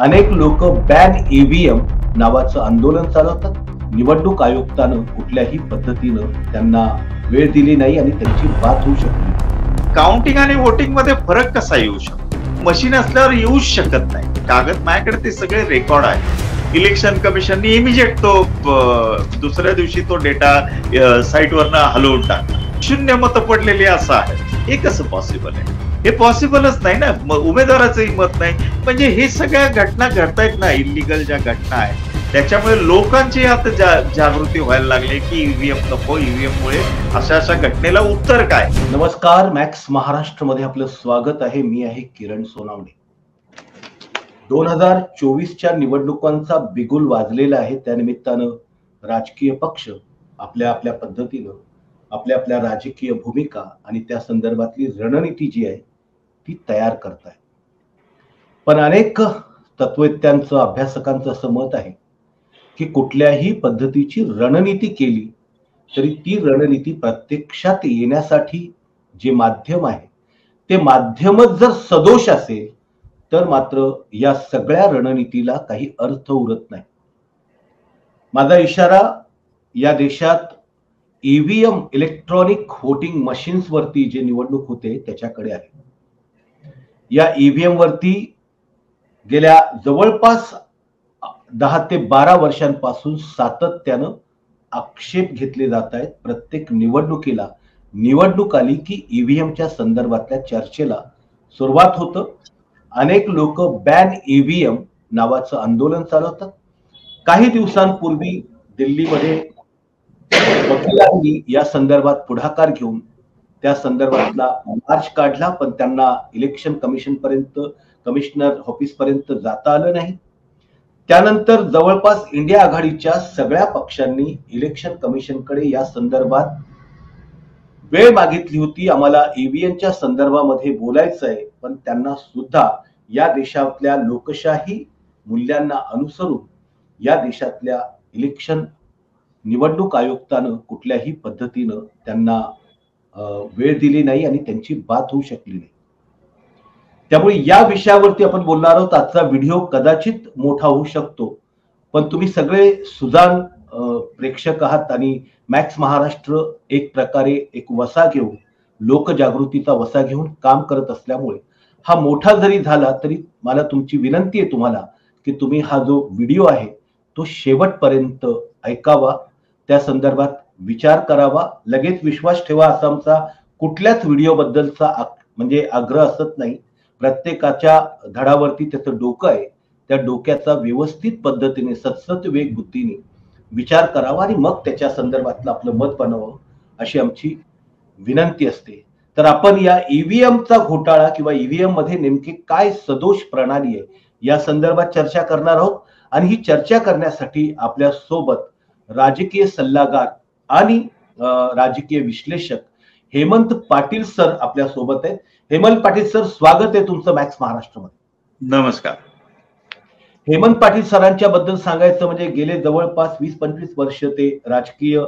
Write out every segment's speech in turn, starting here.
अनेक लोक ban EVM नावाचं आंदोलन चालवतात। निवडणूक आयुक्तानं कुठल्याही पद्धतीनं त्यांना वेळ दिली नाही आणि त्यांची बात होऊ शकली। काउंटिंग आणि वोटिंग मध्ये फरक कसा येऊ शकतो? मशीन असल्यावर येऊच शकत नाही। कागद माझ्याकडे ते सगळे रेकॉर्ड आहे। इलेक्शन कमिशननी इमिजिएट तो दुसऱ्या दिवशी तो डेटा साईटवरनं हलवून टाकला। 0 मतं पडलेली असं आहे। हे कसं पॉसिबल आहे? हे पॉसिबलच नाही ना। उमेदवाराचंही मत नाही। म्हणजे हे सगळ्या घटना घडतायत ना, इलिगल ज्या घटना आहेत त्याच्यामुळे लोकांची आता जागृती व्हायला लागली की ईव्हीएम नको, ईव्हीएम मुळे अशा अशा घटनेला उत्तर काय। नमस्कार, मॅक्स महाराष्ट्र मध्ये आपलं स्वागत आहे। मी आहे किरण सोनावणे। 2024च्या निवडणुकांचा बिगुल वाजलेला आहे। त्यानिमित्तानं राजकीय पक्ष आपल्या आपल्या पद्धतीनं आपल्या आपल्या राजकीय भूमिका आणि त्या संदर्भातली रणनीती जी आहे ती तयार करतायत। पण अनेक तत्वज्ञांचं, अभ्यासकांचं असं मत आहे की कुठल्याही पद्धतीची रणनीती केली तरी ती रणनीती प्रत्यक्षात येण्यासाठी जे माध्यम आहे ते माध्यमच जर सदोष असेल तर मात्र या सगळ्या रणनीतीला काही अर्थ उरत नाही। माझा इशारा या देशात ईव्हीएम इलेक्ट्रॉनिक व्होटिंग मशीन्स वरती जे निवडणूक होते त्याच्याकडे आहे। या ईव्हीएम वरती गेल्या जवळपास 10 ते 12 वर्षांपासून सातत्यानं आक्षेप घेतले जात आहेत। प्रत्येक निवडणुकीला निवडणूक आली की ईव्हीएमच्या संदर्भातल्या चर्चेला सुरुवात होतं। अनेक लोक बॅन ईव्हीएम नावाचं आंदोलन चालवतात। काही दिवसांपूर्वी दिल्लीमध्ये वकिलांनी या संदर्भात पुढाकार घेऊन त्या संदर्भातला मार्च काढला, पण त्यांना इलेक्शन कमिशन पर्यंत, कमिशनर ऑफिस पर्यंत जाता आलं नाही। त्यानंतर जवळपास इंडिया आघाडीच्या सगळ्या पक्षांनी इलेक्शन कमिशनकडे या संदर्भात वेळ मागितली होती। आम्हाला ईव्हीएमच्या संदर्भामध्ये बोलायचं आहे, पण त्यांना सुद्धा या देशातल्या लोकशाही मूल्यांना अनुसरून या देशातल्या इलेक्शन निवडणूक आयुक्तानं कुठल्याही पद्धतीनं त्यांना वेळ दिली नाही आणि त्यांची बात होऊ शकली नाही। त्यामुळे या विषयावरती आपण बोलणार आहोत। आजचा व्हिडिओ कदाचित मोठा होऊ शकतो, पण तुम्ही सगळे सुजाण प्रेक्षक आहात आणि मॅक्स महाराष्ट्र एक प्रकारे एक वसा घेऊन, लोकजागृतीचा वसा घेऊन काम करत असल्यामुळे हा मोठा जरी झाला तरी मला तुमची विनंती आहे तुम्हाला की तुम्ही हा जो व्हिडिओ आहे तो शेवटपर्यंत ऐकावा, त्या संदर्भात विचार करावा। लगेच विश्वास ठेवा असा आमचा कुठल्याच व्हिडिओ बद्दलचा म्हणजे आग्रह असत नाही। प्रत्येकाच्या धडावरती त्याचं डोकं आहे, त्या डोक्याचा व्यवस्थित पद्धतीने सतसत वेग बुद्धीने विचार करावा आणि मग त्याच्या संदर्भातलं आपलं मत बनवावं अशी आमची विनंती असते। तर आपण या ईव्हीएमचा घोटाळा किंवा ईव्हीएम मध्ये नेमकी काय सदोष प्रणाली आहे या संदर्भात चर्चा करणार आहोत। आणि ही चर्चा करण्यासाठी आपल्या सोबत राजकीय सल्लागार आणि राजकीय विश्लेषक हेमंत पाटील सर आपल्या सोबत आहेत। हेमंत पाटील सर, स्वागत आहे तुमचं मॅक्स महाराष्ट्रामध्ये। नमस्कार। हेमंत पाटील सरांच्या बद्दल सांगायचं म्हणजे गेले जवळपास 20-25 वर्ष ते राजकीय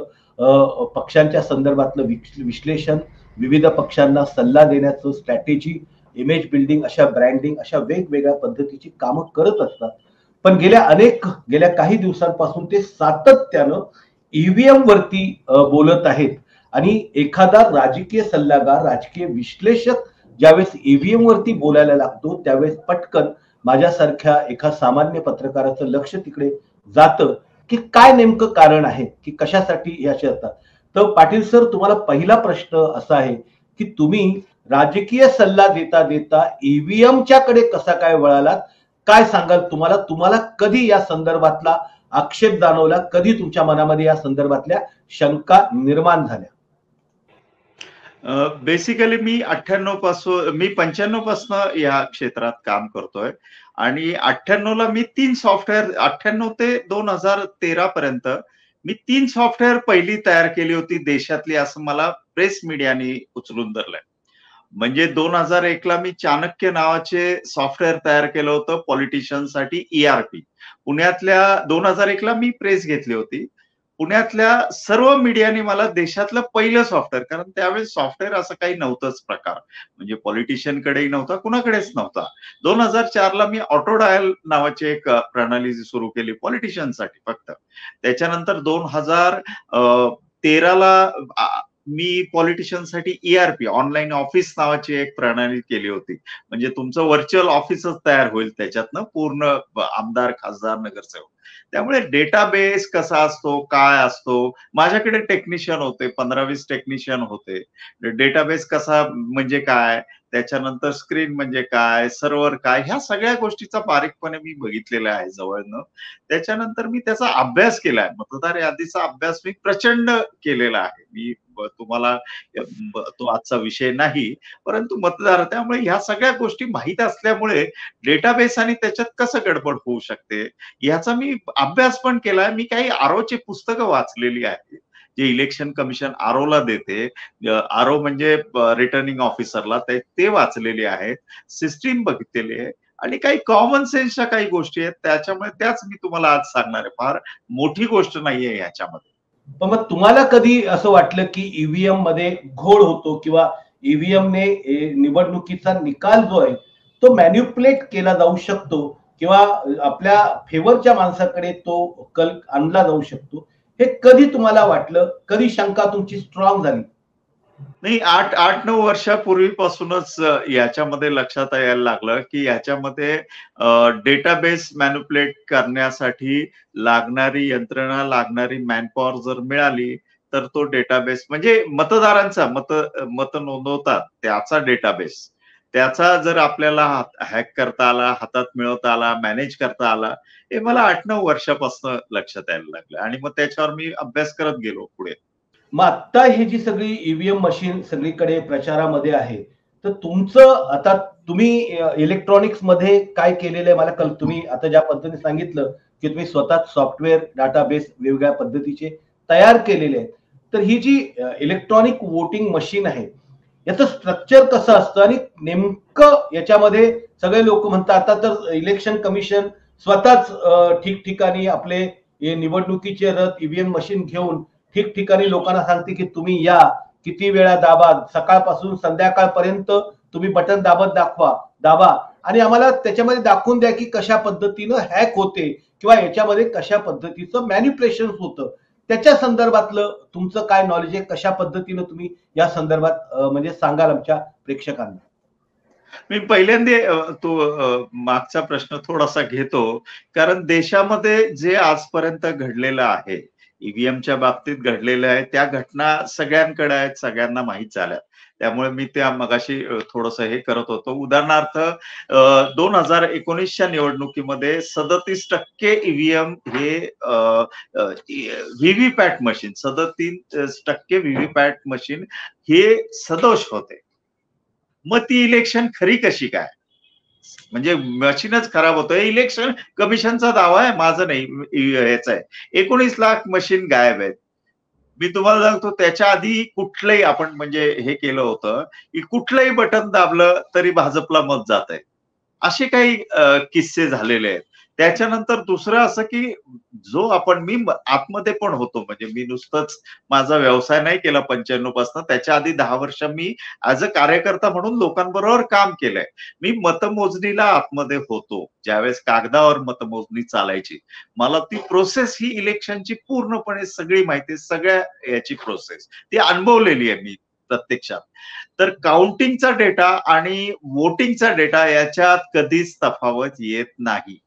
पक्षांच्या संदर्भातलं विश्लेषण, विविध पक्षांना सल्ला देण्याचं, स्ट्रॅटेजी, इमेज बिल्डिंग, अशा ब्रँडिंग, अशा वेगवेगळ्या पद्धतीची कामं करत असतात। पण गेल्या काही दिवसांपासून ते सातत्यानं ईव्हीएम वरती बोलत आहेत आणि एखादा राजकीय सल्लागार, राजकीय विश्लेषक ज्यावेळेस ईव्हीएम वरती बोलायला लागतो त्यावेळेस पटकन माझ्यासारख्या एका सामान्य पत्रकाराचं लक्ष तिकडे जातं की काय नेमकं कारण आहे की कशासाठी हे असे असतात। तर पाटील सर, तुम्हाला पहिला प्रश्न असा आहे की तुम्ही राजकीय सल्ला देता देता ईव्हीएमच्या कडे कसा काय वळालात? काय सांगाल? तुम्हाला कधी या संदर्भातला आक्षेप जाणवला? कधी तुमच्या मनामध्ये या संदर्भातल्या शंका निर्माण झाल्या? बेसिकली मी 95 पासून या क्षेत्रात काम करतोय आणि 98ला मी 3 सॉफ्टवेअर, 98 ते 2013 पर्यंत मी 3 सॉफ्टवेअर पहिली तयार केली होती देशातली, असं मला प्रेस मीडियाने उचलून धरलंय। म्हणजे 2001ला मी चाणक्य नावाचे सॉफ्टवेअर तयार केलं होतं पॉलिटिशियन साठी, ERP पुण्यातल्या। 2001ला मी प्रेस घेतली होती। पुण्यातल्या सर्व मीडियाने मला देशातलं पहिलं सॉफ्टवेअर, कारण त्यावेळेस सॉफ्टवेअर असं काही नव्हतंच प्रकार, म्हणजे पॉलिटिशियन कडेही नव्हता, कुणाकडेच नव्हता. 2004ला मी ऑटो डायल नावाची एक प्रणाली सुरू केली पॉलिटिशियनसाठी फक्त. त्याच्यानंतर 2013ला मी पॉलिटिशियनसाठी ERP ऑनलाईन ऑफिस नावाची एक प्रणाली केली होती. म्हणजे तुमचं व्हर्च्युअल ऑफिसच तयार होईल त्याच्यातनं, पूर्ण आमदार, खासदार, नगरसेवक. त्यामुळे डेटाबेस कसा असतो, काय असतो, माझ्याकडे टेक्निशियन होते, 15-20 टेक्निशियन होते. डेटाबेस कसा म्हणजे काय, त्याच्यानंतर स्क्रीन म्हणजे काय, सर्व्हर काय, ह्या सगळ्या गोष्टीचा बारीकपणे मी बघितलेला आहे जवळनं. त्याच्यानंतर मी त्याचा अभ्यास केलाय. मतदार यादीचा अभ्यास मी प्रचंड केलेला आहे. मी तुम्हाला तो आजचा विषय नाही, परंतु मतदार, त्यामुळे ह्या सगळ्या गोष्टी माहीत असल्यामुळे डेटाबेस आणि त्याच्यात कसं गडबड होऊ शकते याचा मी अभ्यास पण केलाय. मी काही आरओची पुस्तकं वाचलेली आहेत, जे इलेक्शन कमिशन आरओला देते. आरओ म्हणजे रिटर्निंग ऑफिसरला, ते वाचलेले आहेत, सिस्टीम बघितलेली आहे, आणि काही कॉमन सेन्सच्या काही गोष्टी आहेत, त्याच्यामुळे त्याच मी तुम्हाला आज सांगणार आहे. फार मोठी गोष्ट नाहीये याच्यामध्ये. पण मग तुम्हाला कधी असं वाटलं की ईव्हीएम मध्ये घोळ होतो किंवा ईव्हीएमने निवडणुकीचा निकाल जो आहे तो मॅन्युप्युलेट केला जाऊ शकतो किंवा आपल्या फेवरच्या माणसाकडे तो कल आणला जाऊ शकतो, हे कधी तुम्हाला वाटलं? कधी शंका तुमची स्ट्रॉंग झाली? नाही, 8-9 वर्षापूर्वीपासूनच याच्यामध्ये लक्षात यायला लागलं की याच्यामध्ये डेटाबेस मॅन्युप्युलेट करण्यासाठी लागणारी यंत्रणा, लागणारी मॅनपॉवर जर मिळाली तर तो डेटाबेस म्हणजे मतदारांचा मत नोंदवतात त्याचा डेटाबेस, त्याचा जर आपल्याला हॅक करता आला, हातात मिळवता आला, मॅनेज करता आला, हे मला 8-9 वर्षापासून लक्षात यायला लागलं. आणि मग त्याच्यावर मी अभ्यास करत गेलो पुढे. मग आता ही जी सगळी ईव्हीएम मशीन सगळीकडे प्रचारामध्ये आहे, तर तुमचं आता तुम्ही इलेक्ट्रॉनिक्स मध्ये काय केलेलं आहे मला तुम्ही आता ज्या पद्धतीने सांगितलं की तुम्ही स्वतःच सॉफ्टवेअर डेटाबेस वेगवेगळ्या पद्धतीचे तयार केलेले आहेत, तर ही जी इलेक्ट्रॉनिक वोटिंग मशीन आहे याचं स्ट्रक्चर कसं असतं आणि नेमकं याच्यामध्ये सगळे लोक म्हणतात आता तर इलेक्शन कमिशन स्वतःच ठिकठिकाणी आपले निवडणुकीचे रथ ईव्हीएम मशीन घेऊन ठिकठिकाणी लोकांना सांगते की तुम्ही या, किती वेळा दाबा, सकाळपासून संध्याकाळपर्यंत तुम्ही बटन दाबा आणि आम्हाला त्याच्यामध्ये दाखवून द्या की कशा पद्धतीनं हॅक होते किंवा याच्यामध्ये कशा पद्धतीचं मॅन्युप्युलेशन होतं. त्याच्या संदर्भातलं तुमचं काय नॉलेज आहे? कशा पद्धतीनं तुम्ही या संदर्भात म्हणजे सांगाल आमच्या प्रेक्षकांना? मी पहिल्यांदा तो मागचा प्रश्न थोडासा घेतो, कारण देशामध्ये जे आजपर्यंत घडलेलं आहे, ईव्हीएमच्या बाबतीत घडलेलं आहे, त्या घटना सगळ्यांकडे आहेत, सगळ्यांना माहीत झाल्या. त्यामुळे मी त्या मगाशी थोडंसं हे करत होतो. उदाहरणार्थ 2019च्या निवडणुकीमध्ये 37% ईव्हीएम हे व्हीव्हीपॅट मशीन, 37% व्हीव्हीपॅट मशीन हे सदोष होते. मग ती इलेक्शन खरी कशी काय? म्हणजे मशीनच खराब होतोय. इलेक्शन कमिशनचा दावा आहे, माझं नाही, याचा आहे. 19 लाख मशीन गायब आहेत. मी तुम्हाला सांगतो त्याच्या आधी कुठलंही आपण म्हणजे हे केलं होतं की कुठलंही बटन दाबलं तरी भाजपला मत जात आहे, असे काही किस्से झालेले आहेत. त्याच्यानंतर दुसरं असं की जो आपण मी आतमध्ये पण होतो, म्हणजे मी नुसतंच माझा व्यवसाय नाही केला 95 पासून, त्याच्या आधी 10 वर्ष मी ऍज अ कार्यकर्ता म्हणून लोकांबरोबर काम केलंय. मी मतमोजणीला आतमध्ये होतो, ज्यावेळेस कागदावर मतमोजणी चालायची. मला ती प्रोसेस ही इलेक्शनची पूर्णपणे सगळी माहिती, सगळ्या याची प्रोसेस ती अनुभवलेली आहे मी प्रत्यक्षात. तर काउंटिंगचा डेटा आणि वोटिंगचा डेटा याच्यात कधीच तफावत येत नाही.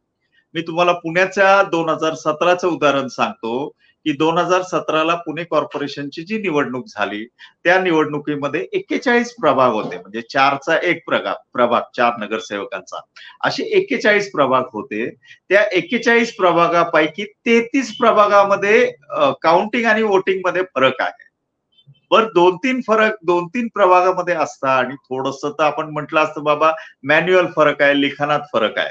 मी तुम्हाला पुण्याच्या 2017चं उदाहरण सांगतो की 2017ला पुणे कॉर्पोरेशनची जी निवडणूक झाली, त्या निवडणुकीमध्ये 41 प्रभाग होते, म्हणजे 4चा 1 प्रभाग 4 नगरसेवकांचा, असे 41 प्रभाग होते. त्या 41 प्रभागापैकी 33 प्रभागामध्ये काउंटिंग आणि वोटिंग मध्ये फरक आहे. बर 2-3 प्रभागामध्ये असता आणि थोडस तर आपण म्हटलं असतं बाबा मॅन्युअल फरक आहे, लिखाणात फरक आहे.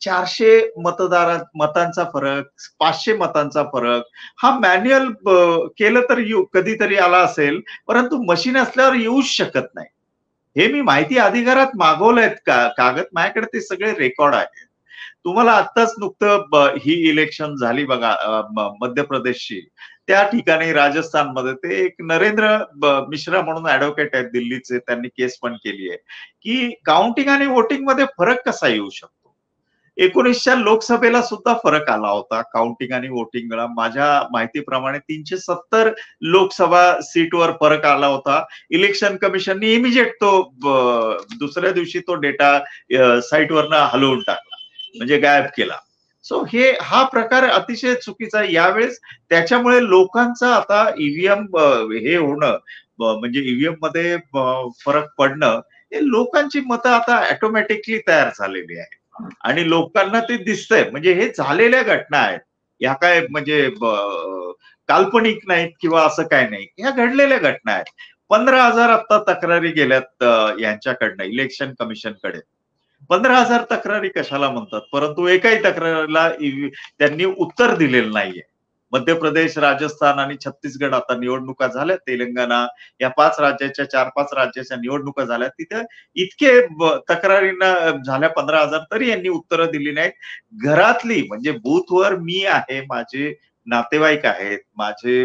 400 मतांचा फरक, 500 मतांचा फरक हा मॅन्युअल केलं तर कधीतरी आला असेल, परंतु मशीन असल्यावर येऊच शकत नाही. हे मी माहिती अधिकारात मागवलंय, कागद माझ्याकडे ते सगळे रेकॉर्ड आहेत. तुम्हाला आत्ताच नुकतं ही इलेक्शन झाली बघा मध्य प्रदेशची, त्या ठिकाणी राजस्थानमध्ये ते एक नरेंद्र मिश्रा म्हणून ऍडव्होकेट आहेत दिल्लीचे, त्यांनी केस पण केली आहे की काउंटिंग आणि वोटिंग मध्ये फरक कसा येऊ शकतो. 19च्या लोकसभेला सुद्धा फरक आला होता काउंटिंग आणि वोटिंगला. माझ्या माहितीप्रमाणे 370 लोकसभा सीटवर फरक आला होता. इलेक्शन कमिशननी इमिजिएट तो दुसऱ्या दिवशी तो डेटा साईटवरनं हलवून टाकला, म्हणजे गायब केला. सो हा प्रकार अतिशय चुकीचा आहे. यावेळेस त्याच्यामुळे लोकांचा आता ईव्हीएम हे होणं, म्हणजे ईव्हीएम मध्ये फरक पडणं, हे लोकांची मतं आता ऑटोमॅटिकली तयार झालेली आहे आणि लोकांना ते दिसतंय. म्हणजे हे झालेल्या घटना आहेत, ह्या काय म्हणजे काल्पनिक नाहीत किंवा असं काय नाही, ह्या घडलेल्या घटना आहेत. 15,000 आता तक्रारी गेल्यात यांच्याकडनं इलेक्शन कमिशनकडे. 15,000 तक्रारी कशाला म्हणतात, परंतु एकाही तक्रारीला त्यांनी उत्तर दिलेलं नाहीये. मध्य प्रदेश, राजस्थान आणि छत्तीसगड आता निवडणुका झाल्या, तेलंगणा या 5 राज्याच्या 4-5 राज्याच्या निवडणुका झाल्या, तिथे इतके तक्रारींना झाल्या 15,000, तरी यांनी उत्तरं दिली नाहीत. घरातली म्हणजे बूथवर मी आहे, माझे नातेवाईक आहेत, माझे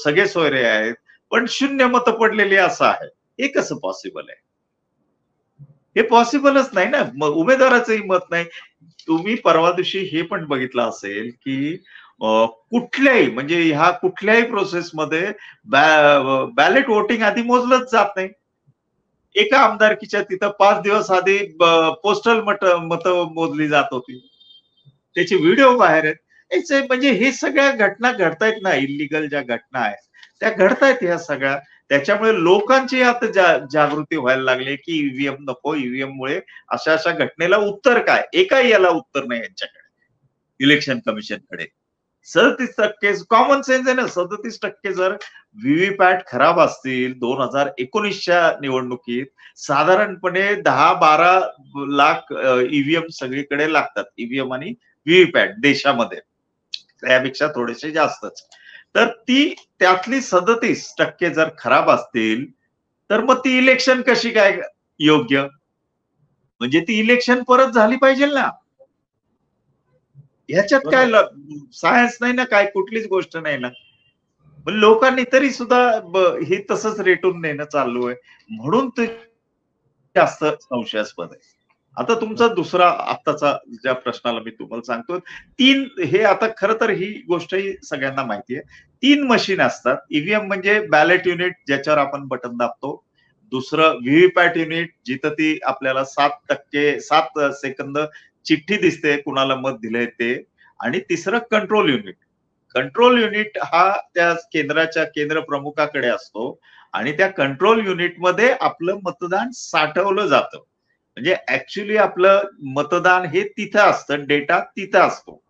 सगळे सोयरे आहेत, पण 0 मतं पडलेली असं आहे. हे कसं पॉसिबल आहे? हे पॉसिबलच नाही ना. उमेदवाराचंही मत नाही. तुम्ही परवा दिवशी हे पण बघितलं असेल की कुठल्याही म्हणजे ह्या कुठल्याही प्रोसेसमध्ये बॅलेट वोटिंग आधी मोजलंच जात नाही. एका आमदारकीच्या तिथं 5 दिवस आधी पोस्टल मतं मोजली जात होती. त्याचे व्हिडिओ बाहेर आहेत. म्हणजे हे सगळ्या घटना घडतायत ना, इलिगल ज्या घटना आहेत त्या घडतायत ह्या सगळ्या. त्याच्यामुळे लोकांची आता जागृती व्हायला लागली की ईव्हीएम नको, ईव्हीएम मुळे अशा अशा घटनेला उत्तर काय, एकाही याला उत्तर नाही यांच्याकडे, इलेक्शन कमिशनकडे. 37% कॉमन सेन्स आहे ना. 37% जर व्हीव्हीपॅट खराब असतील 2019च्या निवडणुकीत, साधारणपणे 10-12 लाख ईव्हीएम सगळीकडे लागतात, ईव्हीएम आणि व्हीव्हीपॅट देशामध्ये, त्यापेक्षा थोडेसे जास्तच. तर त्यातली 37% जर खराब असतील तर मग ती इलेक्शन कशी काय योग्य? म्हणजे ती इलेक्शन परत झाली पाहिजे ना. ह्याच्यात काय सायन्स नाही ना, काय कुठलीच गोष्ट नाही ना. पण लोकांनी तरी सुद्धा हे तसंच रेटून नेणं चालू आहे, म्हणून ते जास्त संशयास्पद आहे. आता तुमचा दुसरा आत्ताचा ज्या प्रश्नाला मी तुम्हाला सांगतो, 3 हे आता खरं तर ही गोष्टही सगळ्यांना माहिती आहे. 3 मशीन असतात. ईव्हीएम म्हणजे बॅलेट युनिट, ज्याच्यावर आपण बटन दाबतो. दुसरं व्हीव्हीपॅट युनिट, जिथं ती आपल्याला 7 सेकंद चिठ्ठी दिसते कुणाला मत दिलंय ते. आणि तिसरं कंट्रोल युनिट. कंट्रोल युनिट हा त्या केंद्र प्रमुखाकडे असतो आणि त्या कंट्रोल युनिटमध्ये आपलं मतदान साठवलं जातं. म्हणजे ऍक्च्युली आपलं मतदान हे तिथं असतं, डेटा तिथं असतो,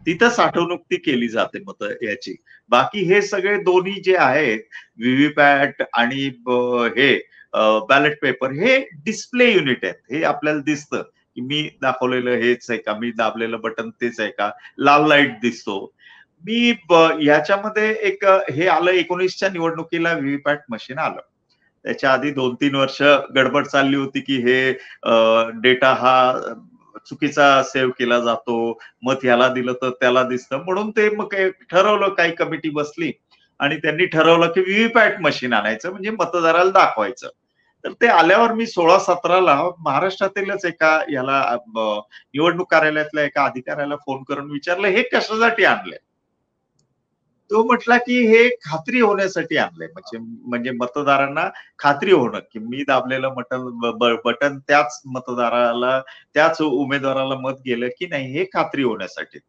तिथं साठवणूक ती केली जाते मत याची. बाकी हे सगळे दोन्ही जे आहेत, व्हीव्हीपॅट आणि हे बॅलेट पेपर, हे डिस्प्ले युनिट आहेत. हे आपल्याला दिसतं की मी दाखवलेलं हेच आहे का, मी दाबलेलं बटन तेच आहे का, लाल लाईट दिसतो. मी याच्यामध्ये एक हे आलं 19च्या निवडणुकीला व्हीव्हीपॅट मशीन आलं. त्याच्या आधी 2-3 वर्ष गडबड चालली होती की हे डेटा हा चुकीचा सेव्ह केला जातो, मत ह्याला दिलं तर त्याला दिसतं, म्हणून ते मग ठरवलं, काही कमिटी बसली आणि त्यांनी ठरवलं की व्हीव्हीपॅट मशीन आणायचं, म्हणजे मतदाराला दाखवायचं. तर ते आल्यावर मी 16-17ला महाराष्ट्रातीलच एका याला निवडणूक कार्यालयातल्या एका अधिकाऱ्याला फोन करून विचारलं, हे कशासाठी आणलंय? तो म्हटला की हे खात्री होण्यासाठी आणलंय, म्हणजे मतदारांना खात्री होणं की मी दाबलेलं बटन त्याच मतदाराला, त्याच उमेदवाराला मत गेलं की नाही, हे खात्री होण्यासाठी.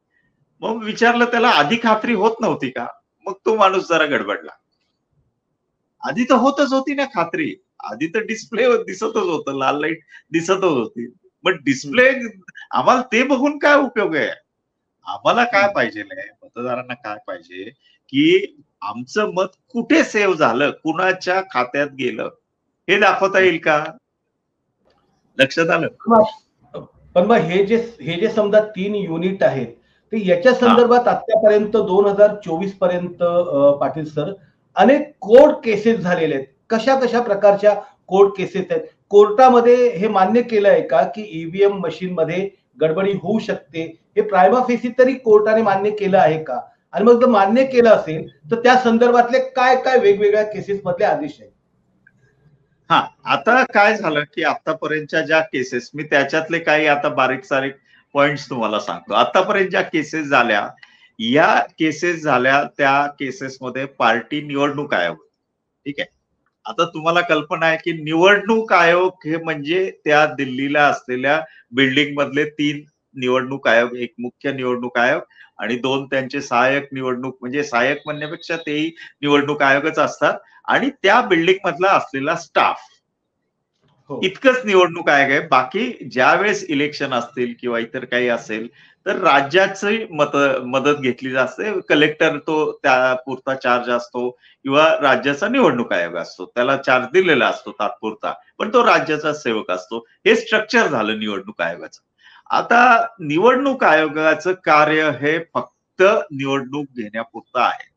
मग विचारलं त्याला, आधी खात्री होत नव्हती का? मग तो माणूस जरा गडबडला. आधी तर होतच होती ना खात्री, आधी तर डिस्प्ले दिसतच होतं, लाल लाईट दिसतच होती. मग डिस्प्ले आम्हाला ते बघून काय उपयोग आहे? आम्हाला काय पाहिजे, मतदारांना काय पाहिजे की आमचं मत कुठे सेव्ह झालं, कुणाच्या खात्यात गेलं, हे दाखवता येईल का? लक्षात आलं? पण मग हे जे समजा 3 युनिट आहेत, ते याच्या संदर्भात आतापर्यंत 2024 पर्यंत पाटील सर अनेक कोर्ट केसेस झालेले आहेत. कशा प्रकारच्या कोर्ट केसेस आहेत? कोर्टामध्ये हे मान्य केलंय का की ईव्हीएम मशीन मध्ये गडबडी होऊ शकते, हे प्रायमा फेसी तरी कोर्टाने मान्य केलं आहे का? आणि मग जर मान्य केलं असेल तर त्या संदर्भातले काय काय वेगवेगळ्या केसेस मधले आदेश आहेत? हा, आता काय झालं की आतापर्यंतच्या ज्या केसेस, मी त्याच्यातले काही आता बारीक सारीक पॉइंट्स तुम्हाला सांगतो. आतापर्यंत ज्या केसेस झाल्या, या केसेस झाल्या त्या केसेसमध्ये पार्टी निवडणूक आयोग, ठीक आहे. आता तुम्हाला कल्पना आहे की निवडणूक आयोग हे म्हणजे त्या दिल्लीला असलेल्या बिल्डिंग मधले 3 निवडणूक आयोग, एक मुख्य निवडणूक आयोग आणि 2 त्यांचे सहाय्यक निवडणूक, म्हणजे सहाय्यक म्हणण्यापेक्षा तेही निवडणूक आयोगच असतात, आणि त्या बिल्डिंग मधला असलेला स्टाफ, हो. इतकंच निवडणूक आयोग आहे. बाकी ज्या वेळेस इलेक्शन असतील किंवा इतर काही असेल तर राज्याची मदत घेतली असते. कलेक्टर तो त्या पुरता चार्ज असतो किंवा राज्याचा निवडणूक आयोग असतो, त्याला चार्ज दिलेला असतो तात्पुरता, पण तो राज्याचा सेवक असतो. हे स्ट्रक्चर झालं निवडणूक आयोगाचं. आता निवडणूक आयोगाचं कार्य हे फक्त निवडणूक घेण्यापुरतं आहे.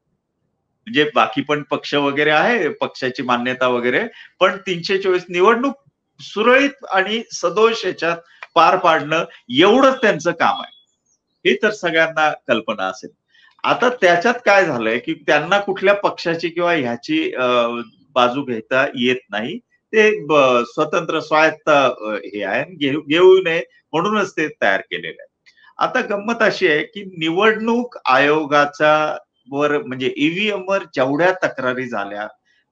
म्हणजे बाकी पण पक्ष वगैरे आहे, पक्षाची मान्यता वगैरे, पण 324 निवडणूक सुरळीत आणि सदोष याच्यात पार पाडणं एवढंच त्यांचं काम आहे. हे तर सगळ्यांना कल्पना असेल. आता त्याच्यात काय झालंय की त्यांना कुठल्या पक्षाची किंवा ह्याची बाजू घेता येत नाही. ते स्वतंत्र स्वायत्त हे आहे, घेऊ नये म्हणूनच ते तयार केलेलं आहे. आता गंमत अशी आहे की निवडणूक आयोगाचा वर म्हणजे ईव्हीएम वर जेवढ्या तक्रारी झाल्या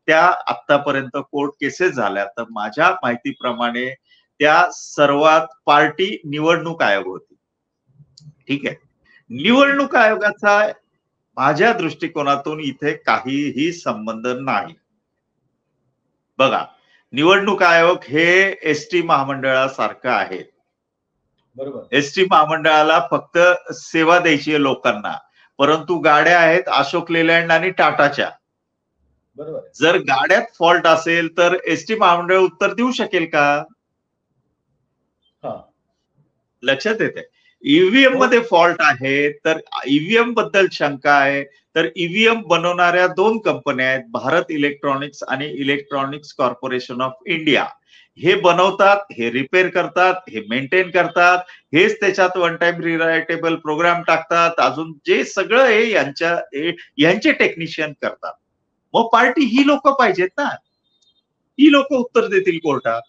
त्या आतापर्यंत कोर्ट केसेस झाल्या, तर माझ्या माहितीप्रमाणे त्या सर्वात पार्टी निवडणूक आयोग होती. ठीक आहे. निवडणूक आयोगाचा माझ्या दृष्टिकोनातून इथे काहीही संबंध नाही. बघा, निवडणूक आयोग हे एसटी महामंडळासारखं आहे. बरोबर. एसटी महामंडळाला फक्त सेवा द्यायची आहे लोकांना, परंतु गाड्या आहेत अशोक लेलँड आणि टाटाच्या. बरोबर. जर गाड्यात फॉल्ट असेल तर एसटी महामंडळ उत्तर देऊ शकेल का? लक्षात येते. ईव्हीएम मध्ये फॉल्ट आहे तर ईव्हीएम बद्दल शंका आहे तर ईव्हीएम बनवणाऱ्या 2 कंपन्या आहेत, भारत इलेक्ट्रॉनिक्स आणि इलेक्ट्रॉनिक्स कॉर्पोरेशन ऑफ इंडिया. हे बनवतात, हे रिपेअर करतात, हे मेंटेन करतात, हेच त्याच्यात वन टाइम रिरायटेबल प्रोग्राम टाकतात, अजून जे सगळं हे यांचे टेक्निशियन करतात. मग पार्टी ही लोक पाहिजेत ना, ही लोक उत्तर देतील कोर्टात.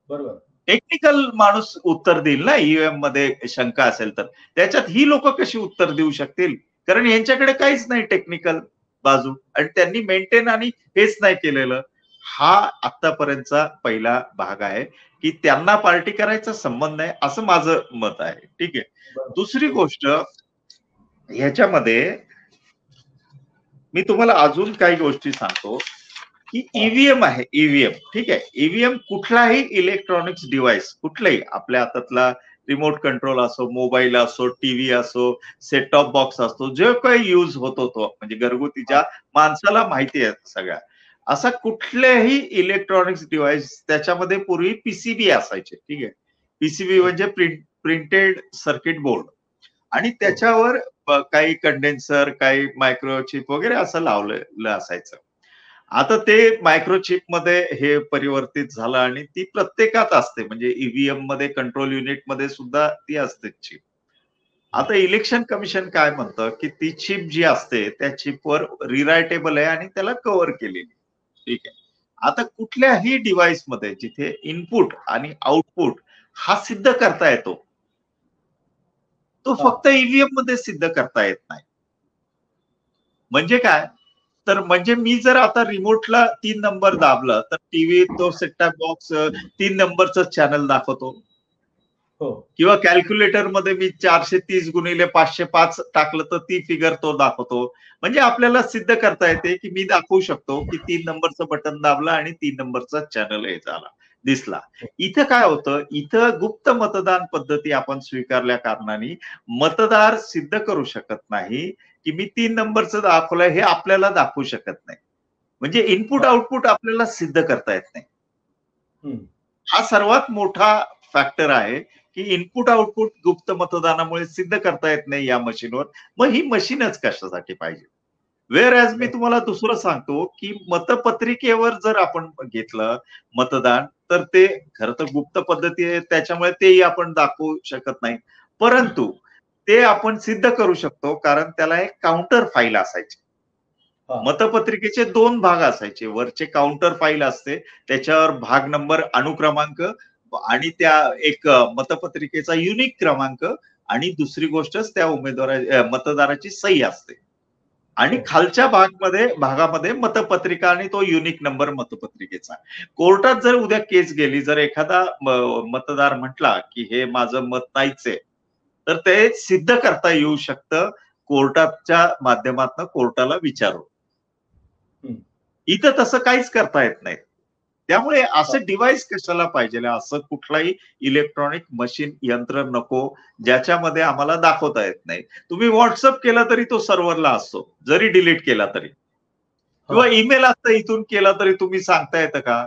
बरोबर. टेक्निकल माणूस उत्तर देईल ना, ईव्हीएम मध्ये शंका असेल तर. त्याच्यात ही लोक कशी उत्तर देऊ शकतील? कारण यांच्याकडे काहीच नाही टेक्निकल बाजू, आणि त्यांनी मेंटेन आणि हेच नाही केलेलं. हा आतापर्यंतचा पहिला भाग आहे की त्यांना पार्टी करायचा संबंध नाही, असं माझं मत आहे. ठीक आहे. दुसरी गोष्ट, ह्याच्यामध्ये मी तुम्हाला अजून काही गोष्टी सांगतो की ईव्हीएम आहे, ईव्हीएम, ठीक आहे. ईव्हीएम कुठलाही इलेक्ट्रॉनिक्स डिव्हाइस, कुठलाही आपल्या हातातला रिमोट कंट्रोल असो, मोबाईल असो, टीव्ही असो, सेट टॉप बॉक्स असतो, जो काही युज होतो तो म्हणजे घरगुती ज्या माणसाला माहिती आहे सगळ्या, असा कुठल्याही इलेक्ट्रॉनिक्स डिव्हाइस त्याच्यामध्ये पूर्वी पीसीबी असायचे. ठीक आहे. पीसीबी म्हणजे प्रिंटेड सर्किट बोर्ड, आणि त्याच्यावर काही कंडेन्सर, काही मायक्रोचिप वगैरे असं लावलेलं असायचं. आता ते मायक्रोचिप मध्ये हे परिवर्तित झालं आणि ती प्रत्येकात असते, म्हणजे ईव्हीएम मध्ये, कंट्रोल युनिट मध्ये सुद्धा ती असते चिप. आता इलेक्शन कमिशन काय म्हणतं की ती चिप जी असते त्या चिपवर रिरायटेबल आहे आणि त्याला कव्हर केलेली. ठीक आहे. आता कुठल्याही डिव्हाइस मध्ये जिथे इनपुट आणि आउटपुट हा सिद्ध करता येतो, तो फक्त ईव्हीएम मध्ये सिद्ध करता येत नाही. म्हणजे काय? तर म्हणजे मी जर आता रिमोटला 3 नंबर दाबला तर टीव्ही तो सेट टॉप बॉक्स 3 नंबरचं चॅनल दाखवतो, किंवा कॅल्क्युलेटर मध्ये मी 430 गुणिले 505 टाकलं तर ती फिगर तो दाखवतो. म्हणजे आपल्याला सिद्ध करता येते की मी दाखवू शकतो की 3 नंबरचं बटन दाबला आणि 3 नंबरचा चॅनल हे झाला, दिसला. इथं काय होतं, इथं गुप्त मतदान पद्धती आपण स्वीकारल्या कारणाने मतदार सिद्ध करू शकत नाही की मी 3 नंबरचं दाखवलंय, हे आपल्याला दाखवू शकत नाही. म्हणजे इनपुट आउटपुट आपल्याला सिद्ध करता येत नाही. हा सर्वात मोठा फॅक्टर आहे की इनपुट आउटपुट गुप्त मतदानामुळे सिद्ध करता येत नाही या मशीनवर. मग ही मशीनच कशासाठी पाहिजे? वेअर ॲज मी तुम्हाला दुसरं सांगतो की मतपत्रिकेवर जर आपण घेतलं मतदान, तर ते खरं तर गुप्त पद्धती आहे, त्याच्यामुळे तेही आपण दाखवू शकत नाही. परंतु ते आपण सिद्ध करू शकतो, कारण त्याला एक काउंटर फाईल असायची. मतपत्रिकेचे 2 भाग असायचे. वरचे काउंटर फाईल असते, त्याच्यावर भाग नंबर, अनुक्रमांक आणि त्या एक मतपत्रिकेचा युनिक क्रमांक आणि दुसरी गोष्टच त्या मतदाराची सही असते. आणि खालच्या भागामध्ये मतपत्रिका आणि तो युनिक नंबर मतपत्रिकेचा. कोर्टात जर उद्या केस गेली, जर एखादा मतदार म्हटला की हे माझं मत नाहीच आहे, तर ते सिद्ध करता येऊ शकतं कोर्टाच्या माध्यमातून कोर्टाला विचारून. इथं तसं काहीच करता येत नाही. त्यामुळे असं डिव्हाइस कशाला पाहिजे, असं कुठलाही इलेक्ट्रॉनिक मशीन यंत्र नको ज्याच्यामध्ये आम्हाला दाखवता येत नाही. तुम्ही व्हॉट्सअप केला तरी तो सर्व्हरला असतो, जरी डिलीट केला तरी, किंवा ईमेल असतं इथून केला तरी तुम्ही सांगता येतं का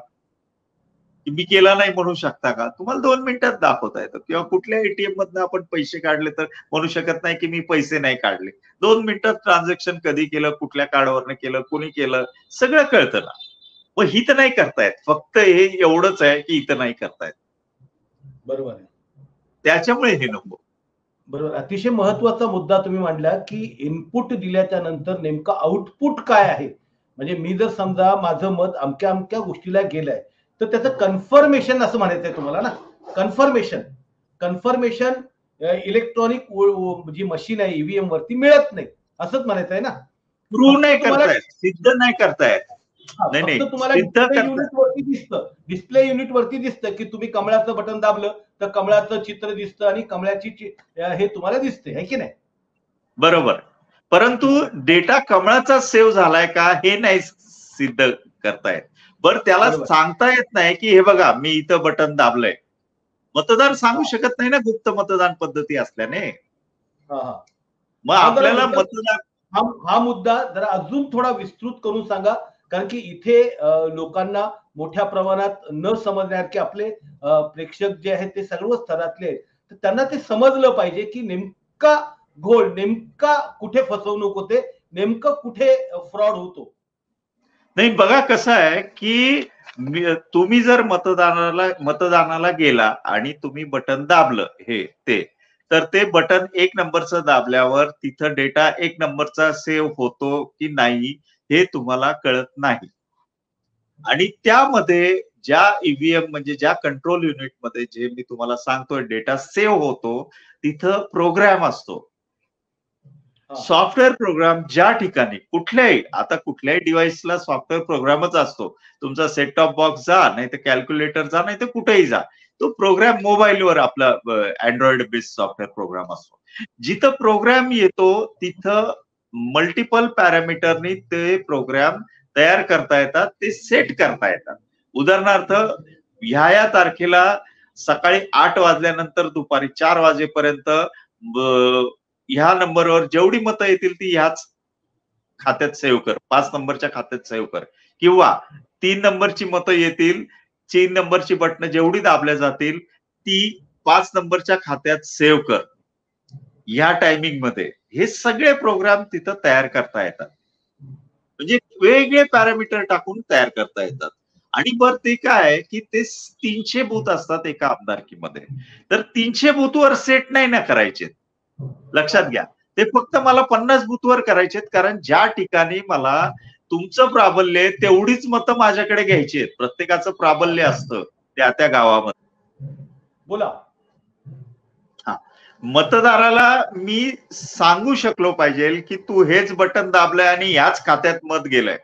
की मी केला नाही म्हणू शकता का? तुम्हाला 2 मिनिटात दाखवता येतं. किंवा कुठल्या एटीएम मधनं आपण पैसे काढले तर म्हणू शकत नाही की मी पैसे नाही काढले. 2 मिनिटात ट्रान्झॅक्शन कधी केलं, कुठल्या कार्डवरनं केलं, कोणी केलं, सगळं कळतं ना. मग ही तर नाही करतायत, फक्त हे एवढंच आहे की इथं नाही करतायत. बरोबर आहे. त्याच्यामुळे हे नको. बरोबर. अतिशय महत्वाचा मुद्दा तुम्ही मांडला की इनपुट दिल्याच्या नंतर नेमकं आउटपुट काय आहे. म्हणजे मी जर समजा माझं मत अमक्या अमक्या गोष्टीला गेलंय, तर त्याचं कन्फर्मेशन असं म्हणायचंय तुम्हाला ना. कन्फर्मेशन इलेक्ट्रॉनिक जी मशीन आहे ईव्हीएम वरती मिळत नाही, असंच म्हणायचं आहे ना. प्रूव्ह नाही करतायत, सिद्ध नाही करतायत. नाही, तुम्हाला डिस्प्ले युनिट वरती दिसतं की तुम्ही कमळाचं बटन दाबलं तर कमळाचं चित्र दिसतं आणि कमळाची हे तुम्हाला दिसते, है की नाही? बरोबर. परंतु डेटा कमळाचा सेव्ह झालाय का हे नाही सिद्ध करतायत. बरं, त्याला सांगता येत नाही की हे बघा मी इथं बटन दाबलंय. मतदार सांगू शकत नाही ना गुप्त मतदान पद्धती असल्याने. मग आपल्याला मतदार हा मुद्दा जरा अजून थोडा विस्तृत करून सांगा, कारण की इथे लोकांना मोठ्या प्रमाणात न समजण्यात की आपले प्रेक्षक जे आहेत ते सर्व स्तरातले आहेत, तर त्यांना ते समजलं पाहिजे की नेमका घोळ, नेमका कुठे फसवणूक होते, नेमकं कुठे फ्रॉड होतो. नाही, बघा कसं आहे की तुम्ही जर मतदानाला गेला आणि तुम्ही बटन दाबलं तर ते बटन 1 नंबरचं दाबल्यावर तिथं डेटा 1 नंबरचा सेव्ह होतो की नाही हे तुम्हाला कळत नाही. आणि त्यामध्ये ज्या ईव्हीएम म्हणजे ज्या कंट्रोल युनिटमध्ये जे मी तुम्हाला सांगतोय डेटा सेव्ह होतो, तिथं प्रोग्राम असतो. सॉफ्टवेअर प्रोग्राम ज्या ठिकाणी कुठल्याही डिव्हाइसला सॉफ्टवेअर प्रोग्रामच असतो. तुमचा सेट टॉप बॉक्स जा, नाही तर कॅल्क्युलेटर जा, नाही तर कुठेही जा, तो प्रोग्राम मोबाईलवर आपला अँड्रॉइड बेस्ड सॉफ्टवेअर प्रोग्राम असतो. जिथं प्रोग्राम येतो तिथं मल्टिपल पॅरामीटरनी ते प्रोग्राम तयार करता येतात, ते सेट करता येतात. उदाहरणार्थ, ह्या तारखेला सकाळी 8 वाजल्यानंतर दुपारी 4 वाजेपर्यंत ह्या नंबरवर जेवढी मतं येतील ती ह्याच खात्यात सेव्ह कर, 5 नंबरच्या खात्यात सेव्ह कर, किंवा 3 नंबरची मतं येतील, 3 नंबरची बटणं जेवढी दाबल्या जातील ती 5 नंबरच्या खात्यात सेव्ह कर या टायमिंग मध्ये. हे सगळे प्रोग्राम तिथं तयार करता येतात. म्हणजे वेगवेगळे पॅरामीटर टाकून तयार करता येतात. आणि बरं, ते काय की ते 300 बूथ असतात एका आमदारकीमध्ये, तर 300 बूथवर सेट नाही ना करायचे. लक्षात घ्या, ते फक्त मला 50 बूथवर करायचे, कारण ज्या ठिकाणी मला तुमचं प्राबल्य तेवढीच मतं माझ्याकडे घ्यायची आहेत. प्रत्येकाचं प्राबल्य असतं त्या गावामध्ये. बोला. मतदाराला मी सांगू शकलो पाहिजे की तू हेच बटन दाबलंय आणि याच खात्यात मत गेलंय.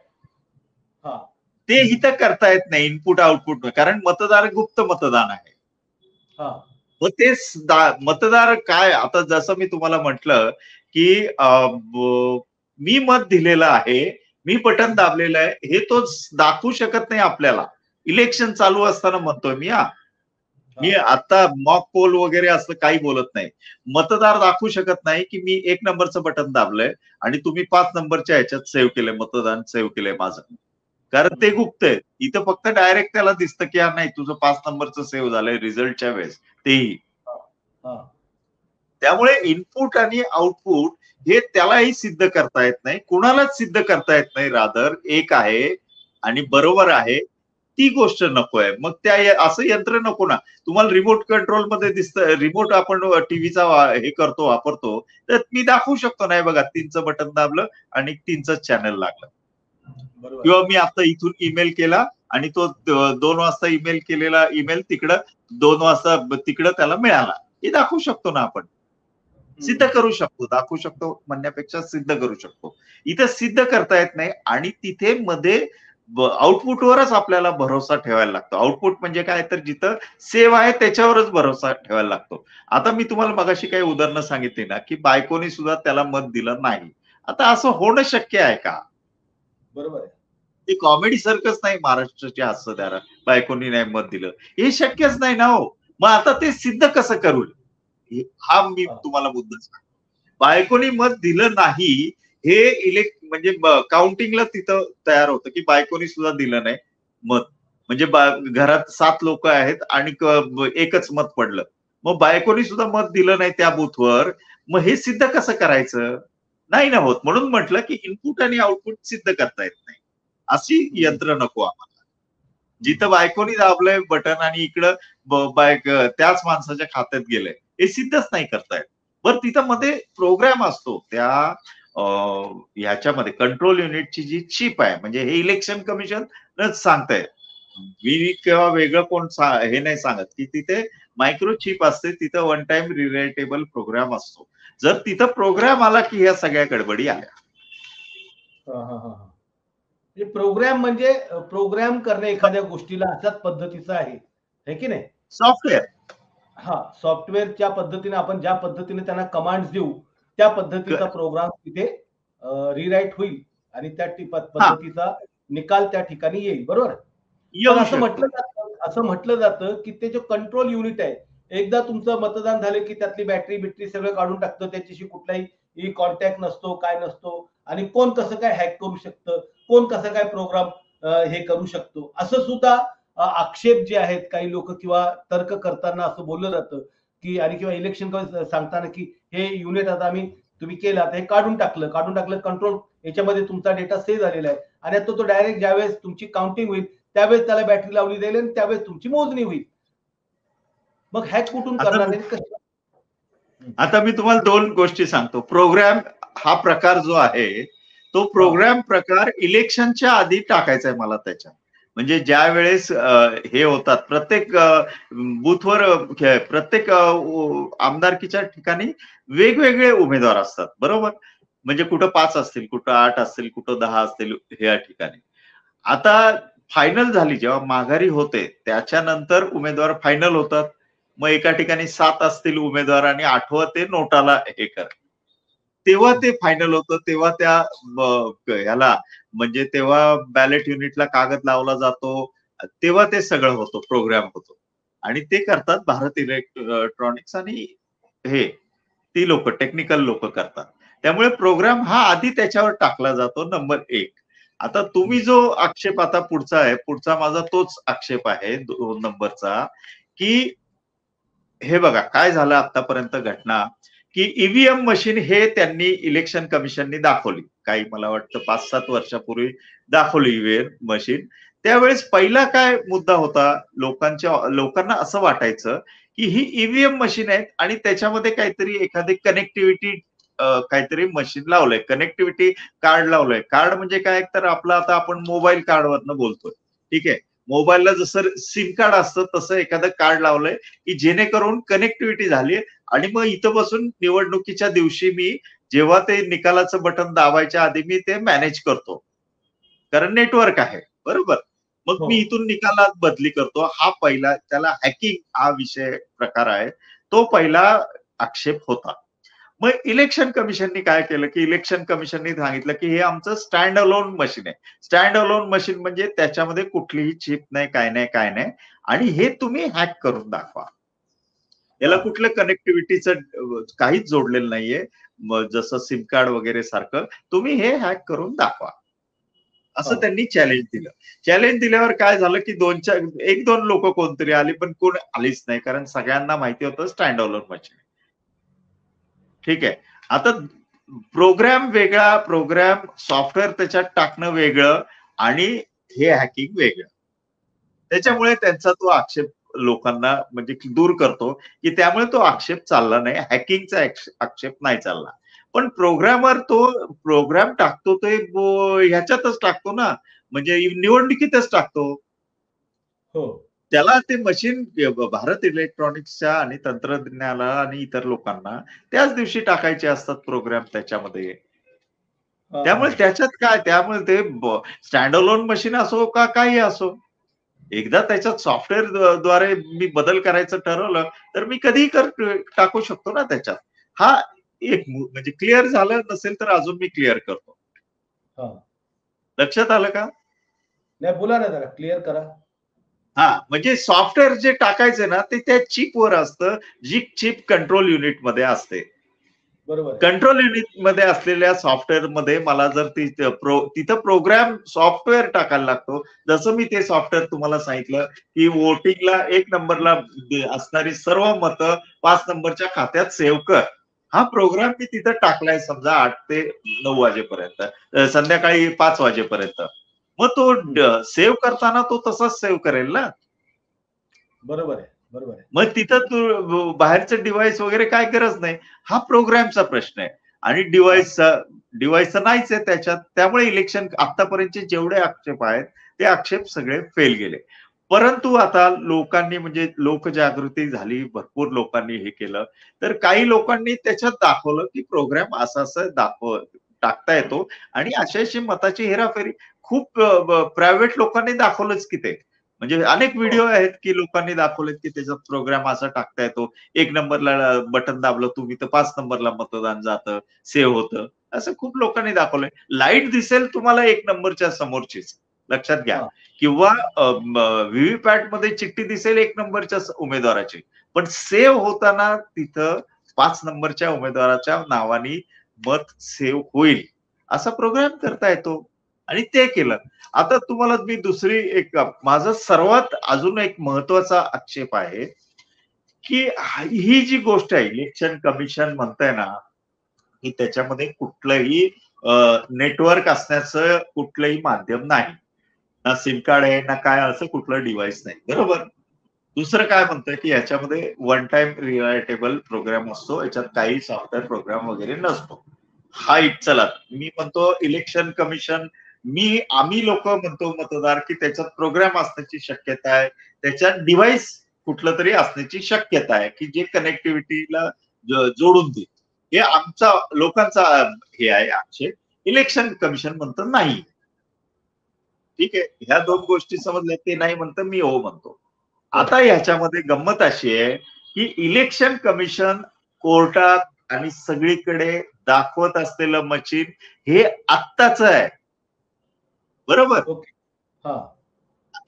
ते इथं करता येत नाही इनपुट आउटपुट, कारण मतदार गुप्त मतदान आहे. मग ते मतदार काय, आता जसं मी तुम्हाला म्हटलं की मी मत दिलेलं आहे, मी बटन दाबलेलं आहे, हे तो दाखवू शकत नाही आपल्याला. इलेक्शन चालू असताना म्हणतोय मी आता मॉक पोल वगैरे असं काही बोलत नाही. मतदार दाखवू शकत नाही की मी 1 नंबरचं बटन दाबलंय आणि तुम्ही 5 नंबरच्या ह्याच्यात सेव्ह केलंय, मतदान सेव्ह केलंय माझं, कारण ते गुप्त आहे. इथं फक्त डायरेक्ट त्याला दिसतं की नाही तुझं 5 नंबरचं सेव्ह झालंय रिझल्टच्या वेळेस, तेही. त्यामुळे इनपुट आणि आउटपुट हे त्यालाही सिद्ध करता येत नाही, कुणालाच सिद्ध करता येत नाही. रादर एक आहे आणि बरोबर आहे ती गोष्ट नको आहे. मग त्या असं यंत्र नको ना. तुम्हाला रिमोट कंट्रोल मध्ये दिसतं, रिमोट आपण टीव्हीचा हे करतो वापरतो, तर मी दाखवू शकतो नाही बघा 3चं बटन दाबलं आणि 3चं चॅनल लागलं. किंवा मी आता इथून ईमेल केला आणि तो 2 वाजता ईमेल केलेला ईमेल तिकडं 2 वाजता तिकडं त्याला मिळाला. हे दाखवू शकतो ना आपण. सिद्ध करू शकतो, दाखवू शकतो म्हणण्यापेक्षा सिद्ध करू शकतो. इथं सिद्ध करता येत नाही आणि तिथे मध्ये आउटपुटवरच आपल्याला भरोसा ठेवायला लागतो. आउटपुट म्हणजे काय, तर जिथं सेव्ह आहे त्याच्यावरच भरोसा ठेवायला लागतो. आता मी तुम्हाला मगाशी काही उदाहरणं सांगितली ना, की बायकोनी सुद्धा त्याला मत दिलं नाही. आता असं होणं शक्य आहे का? बरोबर आहे. ती कॉमेडी सर्कस नाही महाराष्ट्राची हास्यधारा, बायकोनी नाही मत दिलं, हे शक्यच नाही ना हो. मग आता ते सिद्ध कसं करू, हा मी तुम्हाला मुद्दा सांगतो. बायकोनी मत दिलं नाही हे म्हणजे काउंटिंगला तिथं तयार होतं की बायकोनी सुद्धा दिलं नाही मत. म्हणजे घरात 7 लोक आहेत आणि एकच मत पडलं, मग बायकोनी सुद्धा मत दिलं नाही त्या बूथवर, मग हे सिद्ध कसं करायचं? नाही ना होत. म्हणून म्हटलं की इनपुट आणि आउटपुट सिद्ध करता येत नाही. अशी यंत्र नको आम्हाला, जिथं बायकोनी दाबलंय बटन आणि इकडं त्याच माणसाच्या खात्यात गेलंय, हे सिद्धच नाही करतायत. बरं तिथं मध्ये प्रोग्राम असतो त्या ह्याच्यामध्ये कंट्रोल युनिटची जी चिप आहे, म्हणजे हे इलेक्शन कमिशन सांगताय, मी किंवा वेगळं कोण हे नाही सांगत, की तिथे मायक्रो चिप असते, तिथं वन टाइम रिलेटेबल प्रोग्राम असतो. जर तिथं प्रोग्राम आला की ह्या सगळ्या गडबडी आल्या. प्रोग्राम म्हणजे प्रोग्राम करणे एखाद्या गोष्टीला अशाच पद्धतीचं आहे की नाही? सॉफ्टवेअर, हा सॉफ्टवेअरच्या पद्धतीने आपण ज्या पद्धतीने त्यांना कमांड्स देऊ त्या पद्धतीचा प्रोग्राम तिथे रिराईट होईल आणि त्या पद्धतीचा निकाल त्या ठिकाणी येईल. बरोबर. असं म्हटलं जातं की ते जो कंट्रोल युनिट आहे, एकदा तुमचं मतदान झालं की त्यातली बॅटरी बिटरी सगळं काढून टाकतं, त्याच्याशी कुठलाही कॉन्टॅक्ट नसतो, काय नसतो, आणि कोण कसं काय हॅक करू शकतं, कोण कसं काय प्रोग्राम हे करू शकतो, असं सुद्धा आक्षेप जे आहेत काही लोक किंवा तर्क करताना असं बोललं जातं की, आणि किंवा इलेक्शन सांगताना की हे युनिट आता तुम्ही केलं, हे काढून टाकलं कंट्रोल याच्यामध्ये तुमचा डेटा सेव्ह झालेला आहे आणि आता तो डायरेक्ट ज्यावेळेस तुमची काउंटिंग होईल त्यावेळेस त्याला बॅटरी लावली जाईल आणि त्यावेळेस तुमची मोजणी होईल. मग हॅक कुठून करणार आहे? आता मी तुम्हाला 2 गोष्टी सांगतो. प्रोग्राम हा प्रकार जो आहे तो प्रोग्राम प्रकार इलेक्शनच्या आधी टाकायचा आहे मला त्याच्या. म्हणजे ज्या वेळेस हे होतात प्रत्येक बूथवर, प्रत्येक आमदारकीच्या ठिकाणी वेगवेगळे उमेदवार असतात, बरोबर. म्हणजे कुठं 5 असतील, कुठं 8 असतील, कुठं 10 असतील ह्या ठिकाणी. आता फायनल झाली, जेव्हा माघारी होते त्याच्यानंतर उमेदवार फायनल होतात. मग एका ठिकाणी 7 असतील उमेदवार आणि 8वं ते नोटाला हे कर, तेव्हा ते फायनल होतं. तेव्हा त्या ह्याला म्हणजे तेव्हा बॅलेट युनिटला कागद लावला जातो, तेव्हा ते सगळं होतं, प्रोग्राम होतो. आणि ते करतात भारत इलेक्ट्रॉनिक्स आणि हे ती लोक, टेक्निकल लोक करतात. त्यामुळे प्रोग्राम हा आधी त्याच्यावर टाकला जातो, नंबर 1. आता तुम्ही जो आक्षेप आता पुढचा आहे, पुढचा माझा तोच आक्षेप आहे 2 नंबरचा, की हे बघा काय झालं आतापर्यंत घटना, की ईव्हीएम मशीन हे त्यांनी इलेक्शन कमिशननी दाखवली, काही मला वाटतं 5-7 वर्षापूर्वी दाखवली ईव्हीएम मशीन. त्यावेळेस पहिला काय मुद्दा होता, लोकांना असं वाटायचं की ही ईव्हीएम मशीन आहे आणि त्याच्यामध्ये काहीतरी एखादी कनेक्टिव्हिटी काहीतरी मशीन लावलंय, कनेक्टिव्हिटी कार्ड लावलंय. कार्ड म्हणजे काय, तर आपलं आता आपण मोबाईल कार्डवरनं बोलतोय, ठीक आहे. मोबाईलला जसं सिम कार्ड असतं तसं एखादं कार्ड लावलंय की जेणेकरून कनेक्टिव्हिटी झाली आणि मग इथं बसून निवडणुकीच्या दिवशी मी जेव्हा ते निकालाचं बटन दाबायच्या आधी मी ते मॅनेज करतो, कारण नेटवर्क आहे, बरोबर. मग मी इथून निकालात बदली करतो. हा पहिला, त्याला हॅकिंग हा विषय प्रकार आहे, तो पहिला आक्षेप होता. मग इलेक्शन कमिशननी काय केलं, की इलेक्शन कमिशननी सांगितलं की हे आमचं स्टँड अलोन मशीन आहे. स्टँड अलोन मशीन म्हणजे त्याच्यामध्ये कुठलीही चिप नाही, काय नाही, आणि हे तुम्ही हॅक करून दाखवा. याला कुठलं कनेक्टिव्हिटीचं काहीच जोडलेलं नाहीये, जसं सिम कार्ड वगैरे सारखं, तुम्ही हे हॅक करून दाखवा, असं त्यांनी चॅलेंज दिलं. चॅलेंज दिल्यावर काय झालं की 1-2 लोक कोणतरी आली, पण कोण आलीच नाही, कारण सगळ्यांना माहिती होतं स्टँड अलोन मशीन. ठीक आहे. आता प्रोग्राम वेगळा, प्रोग्राम सॉफ्टवेअर त्याच्यात टाकणं वेगळं आणि हे हॅकिंग वेगळं. त्याच्यामुळे त्यांचा तो आक्षेप लोकांना म्हणजे दूर करतो, की त्यामुळे तो आक्षेप चालला नाही. हॅकिंगचा आक्षेप नाही चालला. पण प्रोग्रामर तो प्रोग्राम टाकतो ते ह्याच्यातच टाकतो ना, म्हणजे निवडणुकीतच टाकतो. हो. त्याला ते मशीन भारत इलेक्ट्रॉनिक्सच्या आणि तंत्रज्ञानाला आणि इतर लोकांना त्याच दिवशी टाकायचे असतात प्रोग्राम त्याच्यामध्ये. त्यामुळे त्याच्यात काय, त्यामुळे ते स्टँड अलोन मशीन असो का काही असो, एकदा त्याच्यात सॉफ्टवेअर द्वारे मी बदल करायचं ठरवलं तर मी कधीही टाकू शकतो ना त्याच्यात. हा एक म्हणजे क्लिअर झालं नसेल तर अजून मी क्लिअर करतो. लक्षात आलं का? नाही, बोला ना, जरा क्लिअर करा. हा, म्हणजे सॉफ्टवेअर जे टाकायचे ना ते त्या चिपवर असतं, जी चिप कंट्रोल युनिट मध्ये असते. बरोबर. कंट्रोल युनिट मध्ये असलेल्या सॉफ्टवेअर मध्ये मला जर तिथं प्रोग्राम सॉफ्टवेअर टाकायला लागतो. जसं मी ते सॉफ्टवेअर तुम्हाला सांगितलं की वोटिंगला 1 नंबरला असणारी सर्व मतं 5 नंबरच्या खात्यात सेव्ह कर. हा प्रोग्राम मी तिथं टाकलाय समजा 8 ते 9 वाजेपर्यंत, संध्याकाळी 5 वाजेपर्यंत. मग तो सेव्ह करताना तो तसाच सेव्ह करेल ना. बरोबर आहे, बरोबर आहे. मग तिथं तू बाहेरचं डिव्हाइस वगैरे काय गरज नाही. हा प्रोग्रामचा प्रश्न आहे आणि डिव्हाइसचा नाहीच आहे त्याच्यात. त्यामुळे इलेक्शन आतापर्यंतचे जेवढे आक्षेप आहेत ते आक्षेप सगळे फेल गेले. परंतु आता लोकांनी म्हणजे लोकजागृती झाली, भरपूर लोकांनी हे केलं, तर काही लोकांनी त्याच्यात दाखवलं की प्रोग्राम असं टाकता येतो आणि अशी मताची हेराफेरी खूप प्रायव्हेट लोकांनी दाखवलंच की ते. म्हणजे अनेक व्हिडिओ आहेत की लोकांनी दाखवलेत की त्याचा प्रोग्राम असा टाकता येतो. 1 नंबरला बटन दाबलं तुम्ही तर 5 नंबरला मतदान जातं, सेव्ह होतं. असं खूप लोकांनी दाखवलंय. लाईट दिसेल तुम्हाला 1 नंबरच्या समोरचीच, लक्षात घ्या. किंवा व्हीव्हीपॅट मध्ये चिठ्ठी दिसेल 1 नंबरच्या उमेदवाराची, पण सेव्ह होताना तिथं 5 नंबरच्या उमेदवाराच्या नावाने मत सेव्ह होईल असा प्रोग्राम करता येतो आणि ते केलं. आता तुम्हाला मी दुसरी एक, माझा सर्वात अजून एक महत्वाचा आक्षेप आहे की ही जी गोष्ट आहे इलेक्शन कमिशन म्हणताय ना, की त्याच्यामध्ये कुठलंही नेटवर्क असण्याचं कुठलंही माध्यम नाही, ना सिम कार्ड आहे ना काय असं कुठलं डिव्हाइस नाही, बरोबर. दुसरं काय म्हणतोय की याच्यामध्ये वन टाइम रिलायटेबल प्रोग्राम असतो, याच्यात काही सॉफ्टवेअर प्रोग्राम वगैरे नसतो. हा चला मी म्हणतो इलेक्शन कमिशन, आम्ही लोक म्हणतो मतदार की त्याच्यात प्रोग्राम असण्याची शक्यता आहे, त्याच्यात डिव्हाइस कुठलं तरी असण्याची शक्यता आहे की जे कनेक्टिव्हिटीला जोडून देईल. हे आमचा लोकांचा हे आहे आक्षेप. इलेक्शन कमिशन म्हणतं नाही. ठीक आहे, ह्या 2 गोष्टी समजल्या, ते नाही म्हणतं, मी हो म्हणतो. आता ह्याच्यामध्ये गंमत अशी आहे की इलेक्शन कमिशन कोर्टात आणि सगळीकडे दाखवत असलेलं मशीन हे आत्ताच आहे, बरोबर.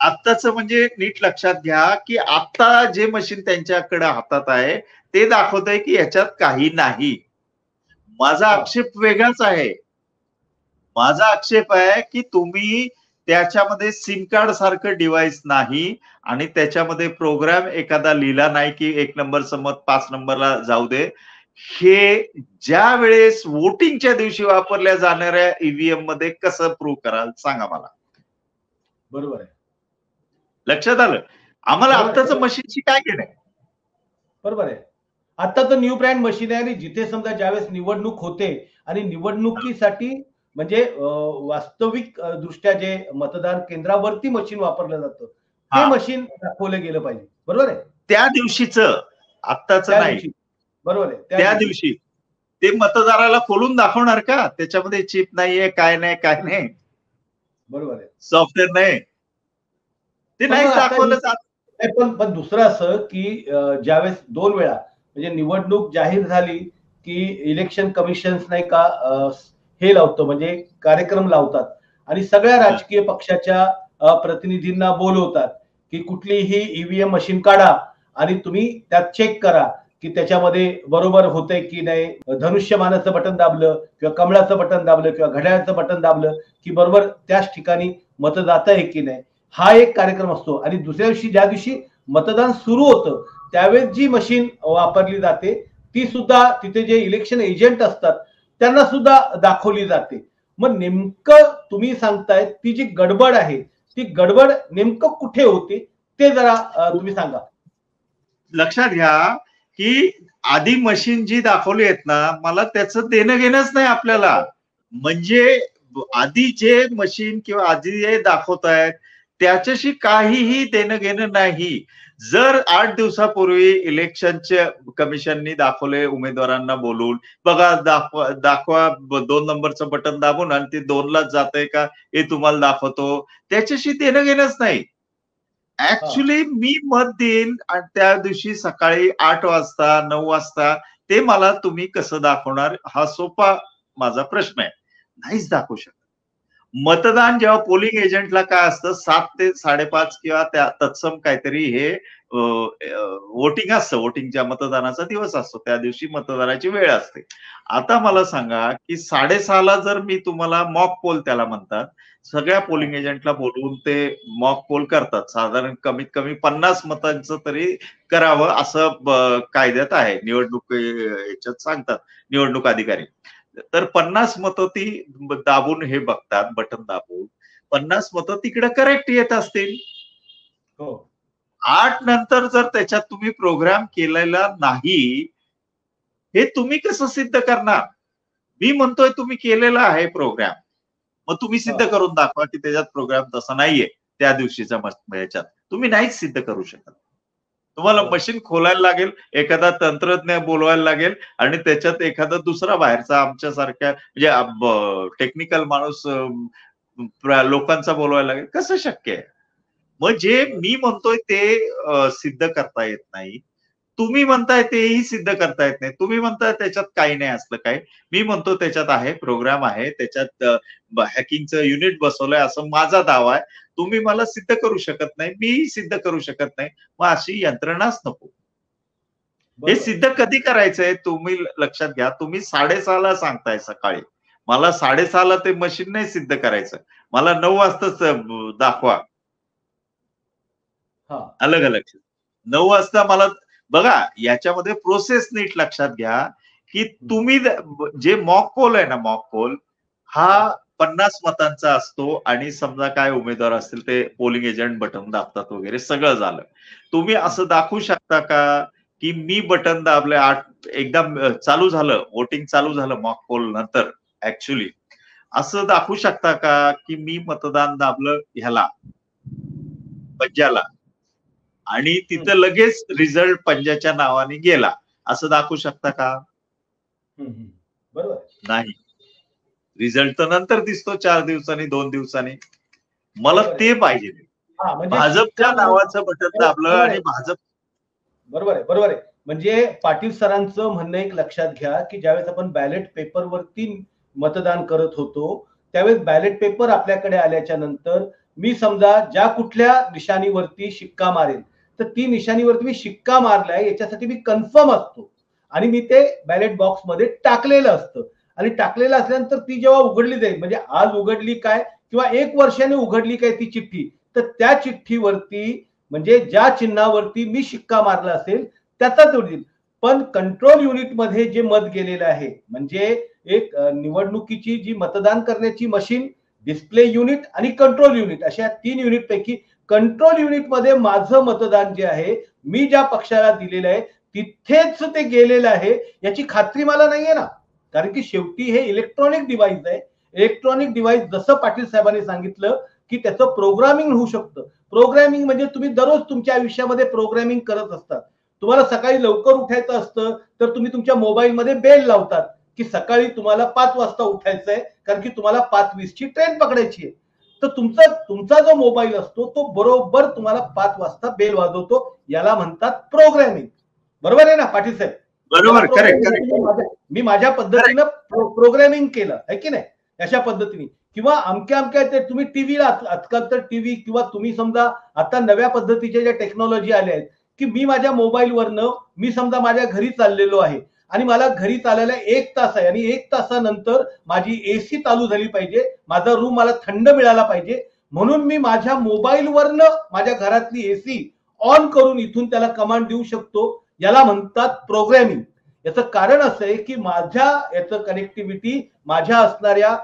आत्ताच म्हणजे नीट लक्षात घ्या की आता जे मशीन त्यांच्याकडे हातात आहे ते दाखवत आहे की याच्यात काही नाही. माझा आक्षेप वेगळाच आहे. माझा आक्षेप आहे की तुम्ही त्याच्यामध्ये सिम कार्ड सारखं डिव्हाइस नाही आणि त्याच्यामध्ये प्रोग्राम एखादा लिहिला नाही की 1 नंबरचं मत 5 नंबरला जाऊ दे. हे ज्या वेळेस वोटिंगच्या दिवशी वापरल्या जाणाऱ्या ईव्हीएम मध्ये कसं प्रूव्ह कराल सांगा मला. बरोबर आहे, लक्षात आलं. आम्हाला आत्ताचं मशीनशी काय केलंय. बरोबर आहे. आता तर न्यू ब्रँड मशीन आहे आणि जिथे समजा ज्यावेळेस निवडणूक होते आणि निवडणुकीसाठी म्हणजे वास्तविक दृष्ट्या जे मतदान केंद्रावरती मशीन वापरलं जातं ते मशीन दाखवलं गेलं पाहिजे, बरोबर आहे. त्या दिवशीच, आत्ताच नाही, बरोबर आहे. त्या दिवशी ते मतदाराला खोलून दाखवणार का त्याच्यामध्ये चिप नाहीये, काय नाही, काय नाही, बरोबर आहे. सॉफ्टवेअर नाही, ते नाही दाखवलं जात. पण दुसरं असं की ज्यावेळेस 2 वेळा म्हणजे निवडणूक जाहीर झाली की इलेक्शन कमिशन नाही का हे लावतं, म्हणजे कार्यक्रम लावतात आणि सगळ्या राजकीय पक्षाच्या प्रतिनिधींना बोलवतात की कुठलीही ईव्हीएम मशीन काढा आणि तुम्ही त्यात चेक करा की त्याच्यामध्ये बरोबर होतंय की नाही. धनुष्यमानाचं बटन दाबलं किंवा कमळाचं बटन दाबलं किंवा घड्याळाचं बटन दाबलं की बरोबर त्याच ठिकाणी मत जात आहे की नाही. हा एक कार्यक्रम असतो आणि दुसऱ्या दिवशी ज्या दिवशी मतदान सुरू होतं त्यावेळेस जी मशीन वापरली जाते ती सुद्धा तिथे जे इलेक्शन एजंट असतात त्यांना सुद्धा दाखवली जाते. मग नेमकं तुम्ही सांगताय ती जी गडबड आहे ती गडबड नेमकं कुठे होते ते जरा तुम्ही सांगा. लक्षात घ्या की आधी मशीन जी दाखवली आहेत ना, मला त्याचं देणं घेणंच नाही आपल्याला. म्हणजे आधी जे मशीन किंवा आधी जे दाखवतायत त्याच्याशी काहीही देणं घेणं नाही. जर 8 दिवसापूर्वी इलेक्शनच्या कमिशननी दाखवले उमेदवारांना बोलून, बघा दाखवा 2 नंबरचं बटन दाबून आणि ते 2लाच जातंय का हे तुम्हाला दाखवतो, त्याच्याशी देणं घेणंच नाही. ऍक्च्युली मी मत देईन आणि त्या दिवशी सकाळी 8 वाजता 9 वाजता ते मला तुम्ही कसं दाखवणार हा सोपा माझा प्रश्न आहे. नाहीच दाखवू शकत. मतदान जेव्हा पोलिंग एजंटला काय असतं 7 ते 5:30 किंवा त्या तत्सम काहीतरी हे वोटिंग असतं. वोटिंगच्या मतदानाचा दिवस असतो. त्या दिवशी मतदानाची वेळ असते. आता मला सांगा की 6:30ला जर मी तुम्हाला मॉक पोल त्याला म्हणतात. सगळ्या पोलिंग एजंटला बोलवून ते मॉक पोल करतात. साधारण कमीत कमी 50 मतांचं तरी करावं असं कायद्यात आहे. निवडणूक याच्यात सांगतात निवडणूक अधिकारी. तर 50 मतं ती दाबून हे बघतात, बटन दाबून 50 मतं तिकडे करेक्ट येत असतील. 8 नंतर जर त्याच्यात तुम्ही प्रोग्राम केलेला नाही, हे तुम्ही कसं सिद्ध करणार? मी म्हणतोय तुम्ही केलेला आहे प्रोग्राम. मग तुम्ही सिद्ध करून दाखवा की त्याच्यात प्रोग्राम तसा नाहीये त्या दिवशीच्या ह्याच्यात. तुम्ही नाहीच सिद्ध करू शकत. तुम्हाला मशीन खोलायला लागेल, एखादा तंत्रज्ञ बोलवायला लागेल आणि त्याच्यात एखादा दुसरा बाहेरचा आमच्यासारख्या म्हणजे टेक्निकल माणूस लोकांचा बोलवायला लागेल. कसं शक्य आहे? मग जे मी म्हणतोय ते सिद्ध करता येत नाही. तुम्ही म्हणताय तेही सिद्ध करता येत नाही. तुम्ही म्हणताय त्याच्यात काही नाही असलं काय. मी म्हणतो त्याच्यात आहे, प्रोग्राम आहे, त्याच्यात हॅकिंगचं युनिट बसवलंय असं माझा दावा आहे. तुम्ही मला सिद्ध करू शकत नाही, मी सिद्ध करू शकत नाही. मग अशी यंत्रणाच नको. हे सिद्ध कधी करायचंय तुम्ही लक्षात घ्या. तुम्ही 6:30ला सांगताय सकाळी. मला 6:30ला ते मशीन नाही सिद्ध करायचं. मला 9 वाजताच दाखवा. अलग अलग 9 वाजता मला बघा याच्यामध्ये प्रोसेस नीट लक्षात घ्या की तुम्ही जे मॉक पोल आहे ना, मॉक पोल हा 50 मतांचा असतो आणि समजा काय उमेदवार असतील ते पोलिंग एजंट बटन दाबतात वगैरे सगळं झालं. तुम्ही असं दाखवू शकता का की मी बटन दाबले 8 एकदा चालू झालं, वोटिंग चालू झालं मॉक पोल नंतर ऍक्च्युली असं दाखवू शकता का की मी मतदान दाबलं ह्याला पंजाला आणि तिथं लगेच रिझल्ट पंजाच्या नावाने गेला असं दाखवू शकता का? बरोबर नाही. रिझल्ट तर नंतर दिसतो 4 दिवसांनी 2 दिवसांनी. मला ते पाहिजे. भाजपच्या नावाचं बटन दाबलं आणि भाजप. बरोबर आहे, बरोबर आहे. म्हणजे पाटील सरांचं म्हणणं एक लक्षात घ्या की ज्यावेळेस आपण बॅलेट पेपरवरती मतदान करत होतो त्यावेळेस बॅलेट पेपर आपल्याकडे आल्याच्या नंतर मी समजा ज्या कुठल्या निशाणीवरती शिक्का मारेल तर ती निशाणीवरती मी शिक्का मारलाय याच्यासाठी मी कन्फर्म असतो आणि मी ते बॅलेट बॉक्स मध्ये टाकलेलं असतं आणि टाकलेलं असल्यानंतर ती जेव्हा उघडली जाईल म्हणजे आज उघडली काय किंवा 1 वर्षाने उघडली काय ती चिठ्ठी तर त्या चिठ्ठीवरती म्हणजे ज्या चिन्हावरती मी शिक्का मारला असेल त्याचाच होईल. पण कंट्रोल युनिट मध्ये जे मत गेलेलं आहे म्हणजे एक निवडणुकीची जी मतदान करण्याची मशीन, डिस्प्ले युनिट आणि कंट्रोल युनिट अशा 3 युनिट पैकी कंट्रोल युनिट मध्ये माझं मतदान जे आहे मी ज्या पक्षाला दिलेलं आहे तिथेच ते गेलेलं आहे याची खात्री मला नाहीये ना. कारण की शेवटी हे इलेक्ट्रॉनिक डिव्हाइस आहे. इलेक्ट्रॉनिक डिव्हाइस जसं पाटील साहेबांनी सांगितलं की त्याचं प्रोग्रामिंग होऊ शकतं. प्रोग्रामिंग म्हणजे तुम्ही दररोज तुमच्या आयुष्यामध्ये प्रोग्रामिंग करत असतात. तुम्हाला सकाळी लवकर उठायचं असतं तर तुम्ही तुमच्या मोबाईलमध्ये बेल लावतात की सकाळी तुम्हाला 5 वाजता उठायचंय कारण की तुम्हाला 5:20 ची ट्रेन पकडायची आहे. तर तुमचा जो मोबाईल असतो तो बरोबर तुम्हाला 5 वाजता बेल वाजवतो. याला म्हणतात प्रोग्रामिंग. बरोबर आहे ना पाटील साहेब? बरोबर, करेक्ट. मी माझ्या पद्धतीनं प्रोग्रामिंग केलं आहे की नाही अशा पद्धतीने किंवा अमक्या ते तुम्ही टीव्हीला आजकाल तर टीव्ही किंवा तुम्ही समजा आता नव्या पद्धतीच्या ज्या टेक्नॉलॉजी आल्या आहेत की मी माझ्या मोबाईलवरनं मी समजा माझ्या घरी चाललेलो आहे आणि मला घरी चालायला 1 तास आहे आणि 1 तासानंतर माझी एसी चालू झाली पाहिजे, माझा रूम मला थंड मिळाला पाहिजे म्हणून मी माझ्या मोबाईलवरनं माझ्या घरातली एसी ऑन करून इथून त्याला कमांड देऊ शकतो. याला म्हणतात प्रोग्रामिंग. याचं कारण असं आहे की माझ्या याचं कनेक्टिव्हिटी माझ्या असणाऱ्या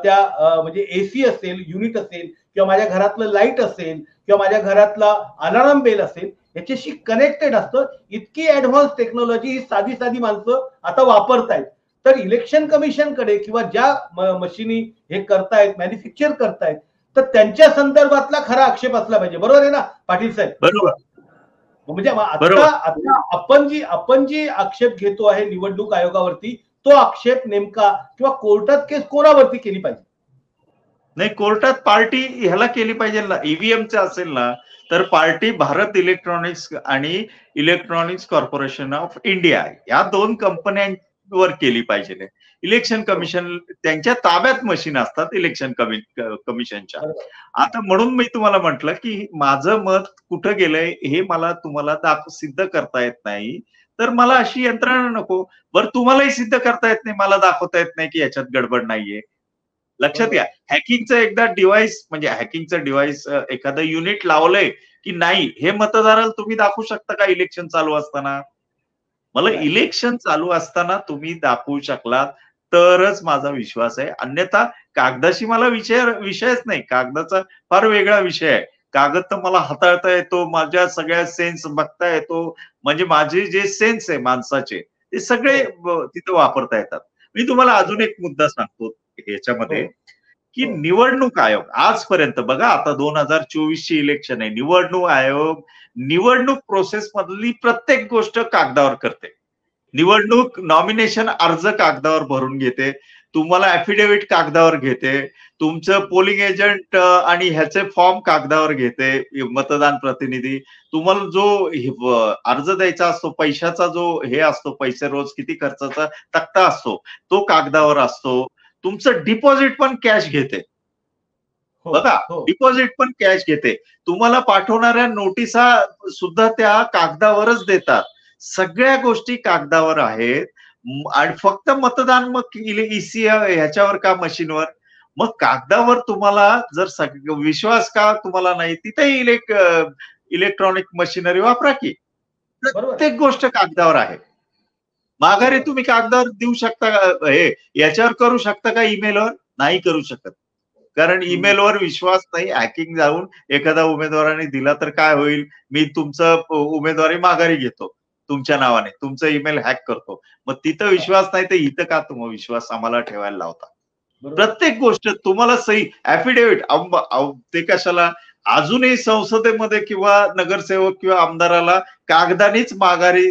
त्या म्हणजे एसी असेल, युनिट असेल, किंवा माझ्या घरातलं लाईट असेल, किंवा माझ्या घरातला अलार्म बेल असेल, याच्याशी कनेक्टेड असतं. इतकी ऍडव्हान्स टेक्नॉलॉजी ही साधी साधी माणसं आता वापरतायत. तर इलेक्शन कमिशनकडे किंवा ज्या मशिनी हे करतायत, मॅन्युफॅक्चर करतायत, तर त्यांच्या संदर्भातला खरा आक्षेप असला पाहिजे. बरोबर आहे ना पाटील साहेब? बरोबर. म्हणजे आता आपण जी आक्षेप घेतो आहे निवडणूक आयोगावरती, तो आक्षेप नेमका किंवा कोर्टात केस कोणावरती केली पाहिजे? नाही, कोर्टात पार्टी ह्याला केली पाहिजे ना. ईव्हीएमचं असेल ना तर पार्टी भारत इलेक्ट्रॉनिक्स आणि इलेक्ट्रॉनिक्स कॉर्पोरेशन ऑफ इंडिया या 2 कंपन्यांवर केली पाहिजे. इलेक्शन कमिशन त्यांच्या ताब्यात मशीन असतात इलेक्शन कमिशनच्या. आता म्हणून मी तुम्हाला म्हटलं की माझं मत कुठं गेलंय हे मला तुम्हाला सिद्ध करता येत नाही, तर मला अशी यंत्रणा नको. बरं, तुम्हालाही सिद्ध करता येत नाही, मला दाखवता येत नाही की याच्यात गडबड नाहीये. लक्षात घ्या, हॅकिंगचं एकदा डिव्हाइस म्हणजे हॅकिंगचं डिव्हाइस एखादं युनिट लावलंय की नाही हे मतदाराला तुम्ही दाखवू शकता का इलेक्शन चालू असताना? मला इलेक्शन चालू असताना तुम्ही दाखवू शकलात तरच माझा विश्वास आहे. अन्यथा कागदाशी मला विषयच नाही. कागदाचा फार वेगळा विषय आहे. कागद तर मला हाताळता येतो, माझ्या सगळ्या सेन्स बघता येतो, म्हणजे माझे जे सेन्स आहे माणसाचे ते सगळे तिथे वापरता येतात. मी तुम्हाला अजून एक मुद्दा सांगतो ह्याच्यामध्ये की निवडणूक आयोग आजपर्यंत बघा, आता 2024 ची इलेक्शन आहे, निवडणूक आयोग निवडणूक प्रोसेस मधली प्रत्येक गोष्ट कागदावर करते. निवडणूक नॉमिनेशन अर्ज कागदावर भरून घेते, तुम्हाला ऍफिडेव्हिट कागदावर घेते, तुमचं पोलिंग एजंट आणि ह्याचे फॉर्म कागदावर घेते, मतदान प्रतिनिधी तुम्हाला जो अर्ज द्यायचा असतो, पैशाचा जो हे असतो, पैसे रोज किती खर्चाचा तक्ता असतो तो कागदावर असतो. तुमचं डिपॉझिट पण कॅश घेते. बघा, डिपॉझिट पण कॅश घेते. तुम्हाला पाठवणाऱ्या नोटिसा सुद्धा त्या कागदावरच देतात. सगळ्या गोष्टी कागदावर आहेत. आणि फक्त मतदान मग ईसी ह्याच्यावर का मशीनवर? मग कागदावर तुम्हाला जर विश्वास का तुम्हाला नाही, तिथेही इलेक्ट्रॉनिक मशिनरी वापरा की. प्रत्येक गोष्ट कागदावर आहे. माघारी तुम्ही कागदावर देऊ शकता का? हे याच्यावर करू शकता का ईमेलवर? नाही करू शकत. कारण ईमेलवर विश्वास नाही. हॅकिंग जाऊन एखादा उमेदवाराने दिला तर काय होईल? मी तुमचं उमेदवारी माघारी घेतो तुमच्या नावाने, तुमचं ईमेल हॅक करतो. मग तिथं विश्वास नाही तर इथं का तुम्ही विश्वास आम्हाला ठेवायला लावता? प्रत्येक गोष्ट तुम्हाला सही ऍफिडेव्हिट ते कशाला? अजूनही संसदेमध्ये किंवा नगरसेवक किंवा आमदाराला कागदानीच माघारी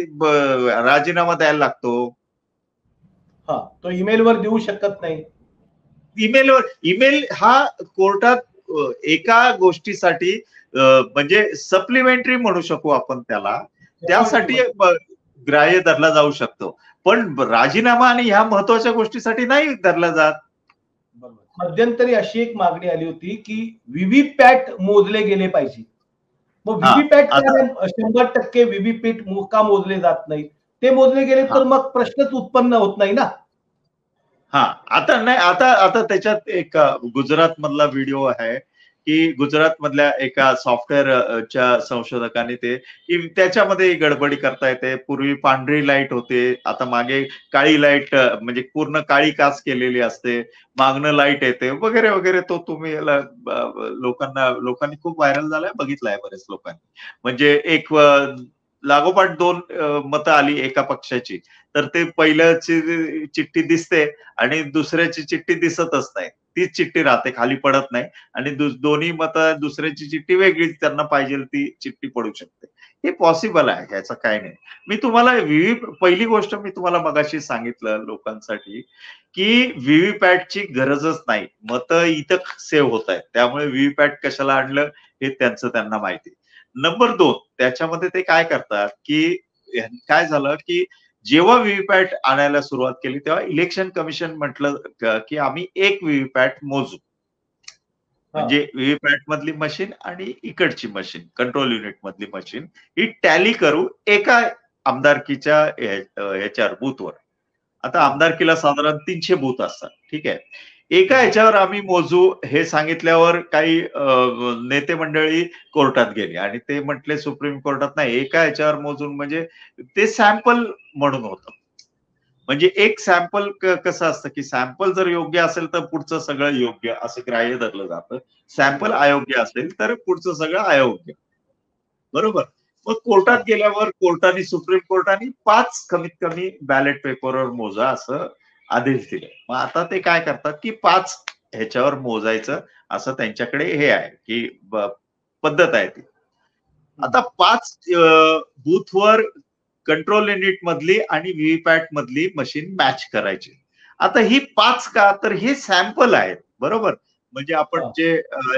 राजीनामा द्यायला लागतो. तो ईमेलवर देऊ शकत नाही. ईमेल हा कोर्टात एका गोष्टीसाठी म्हणजे सप्लिमेंटरी म्हणू शकू आपण त्याला, त्यासाठी ग्राह्य धरला जाऊ शकतो, पण राजीनामा आणि ह्या महत्वाच्या गोष्टीसाठी नाही धरला जात. मध्यंतरी अशी एक मागणी आली होती की व्हीव्हीपॅट मोजले गेले पाहिजे. मग व्हीव्हीपॅट 100% व्हीव्हीपॅट का मोजले जात नाही? ते मोजले गेले तर मग प्रश्नच उत्पन्न होत नाही ना. आता नाही, आता त्याच्यात एक गुजरात मधला व्हिडिओ आहे की गुजरात मधल्या एका सॉफ्टवेअरच्या संशोधकाने ते की त्याच्यामध्ये गडबडी करता येते. पूर्वी पांढरी लाईट होते, आता मागे काळी लाईट म्हणजे पूर्ण काळी काच केलेली असते, मागणं लाईट येते वगैरे वगैरे. तो तुम्ही लोकांनी खूप व्हायरल झालाय, बघितलाय बरेच लोकांनी. म्हणजे एक लागोपाठ 2 मतं आली एका पक्षाची, तर ते पहिल्याची चिठ्ठी दिसते आणि दुसऱ्याची चिठ्ठी दिसतच नाही, तीच चिठ्ठी राहते, खाली पडत नाही. आणि दोन्ही मतं दुसऱ्याची चिठ्ठी वेगळी, त्यांना पाहिजे ती चिठ्ठी पडू शकते. हे पॉसिबल आहे, ह्याचं काय नाही. मी तुम्हाला पहिली गोष्ट मी तुम्हाला मगाशी सांगितलं लोकांसाठी की व्हीव्हीपॅटची गरजच नाही, मतं इथं सेव्ह होत आहेत, त्यामुळे व्हीव्हीपॅट कशाला आणलं हे त्यांना माहिती. नंबर 2, त्याच्यामध्ये ते काय करतात की काय झालं की जेव्हा व्हीव्हीपॅट आणायला सुरुवात केली तेव्हा इलेक्शन कमिशन म्हटलं की आम्ही एक व्हीव्हीपॅट मोजू, म्हणजे व्हीव्हीपॅट मधली मशीन आणि इकडची मशीन, कंट्रोल युनिट मधली मशीन ही टॅली करू एका आमदारकीच्या ह्याच्यावर बूथवर. आता आमदारकीला साधारण 300 बूथ असतात, ठीक आहे. एका ह्याच्यावर आम्ही मोजू हे सांगितल्यावर काही नेते मंडळी कोर्टात गेले आणि ते म्हटले सुप्रीम कोर्टात नाही, एका ह्याच्यावर मोजून म्हणजे ते सॅम्पल म्हणून होतं. म्हणजे एक सॅम्पल कसं असतं की सॅम्पल जर योग्य असेल तर पुढचं सगळं योग्य असं ग्राह्य धरलं जातं. सॅम्पल अयोग्य असेल तर पुढचं सगळं अयोग्य. बरोबर. मग कोर्टात गेल्यावर कोर्टाने सुप्रीम कोर्टाने 5 कमीत कमी बॅलेट पेपरवर मोजा असं आदेश दिले. मग आता ते काय करतात की 5 ह्याच्यावर मोजायचं असं त्यांच्याकडे हे आहे की पद्धत आहे ती. आता 5 बूथवर कंट्रोल युनिट मधली आणि व्हीव्हीपॅट मधली मशीन मॅच करायची. आता ही 5 का तर हे सॅम्पल आहेत बरोबर. म्हणजे आपण जे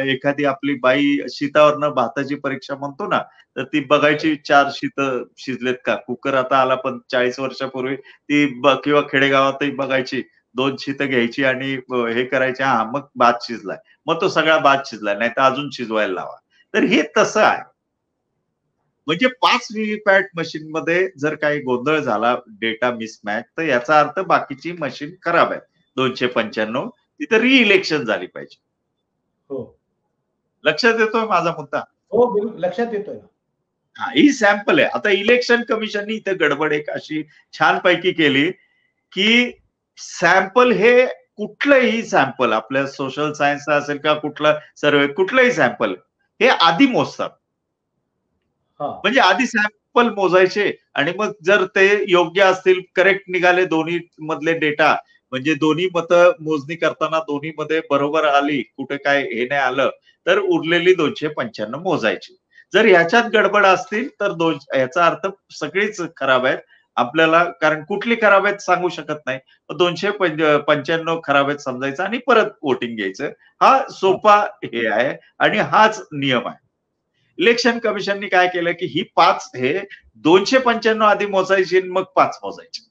एखादी आपली बाई शीतावरनं भाताची परीक्षा म्हणतो ना, तर ती बघायची 4 शीत शिजलेत का. कुकर आता आला पण 40 वर्षापूर्वी ती किंवा खेडेगावातही बघायची 2 शीत घ्यायची आणि हे करायचे हा मग भात शिजलाय. मग तो सगळा भात शिजलाय नाही तर अजून शिजवायला लावा. तर हे तसं आहे. म्हणजे 5 व्हीव्हीपॅट मशीन मध्ये जर काही गोंधळ झाला डेटा मिसमॅच तर याचा अर्थ बाकीची मशीन खराब आहे. 295 तिथं रिइलेक्शन झाली पाहिजे. हो. लक्षात येतोय माझा मुद्दा? हो, बिलकुल लक्षात येतोय. हा ही सॅम्पल आहे. आता इलेक्शन कमिशननी इथे गडबड एक अशी छानपैकी केली की सॅम्पल हे कुठलंही सॅम्पल आपल्या सोशल सायन्स असेल का कुठला सर्वे कुठलंही सॅम्पल हे आधी मोजतात. म्हणजे आधी सॅम्पल मोजायचे आणि मग जर ते योग्य असतील करेक्ट निघाले दोन्ही मधले डेटा म्हणजे दोन्ही मतं मोजणी करताना दोन्ही मध्ये बरोबर आली कुठे काय हे नाही आलं तर उरलेली 295 मोजायची. जर ह्याच्यात गडबड असतील तर याचा अर्थ सगळीच खराब आहेत. आपल्याला कारण कुठली खराब आहेत सांगू शकत नाही. 295 खराब आहेत समजायचं आणि परत वोटिंग घ्यायचं. हा सोपा हे आहे आणि हाच नियम आहे. इलेक्शन कमिशननी काय केलं की ही 5 हे 295 आधी मोजायची मग 5 मोजायची.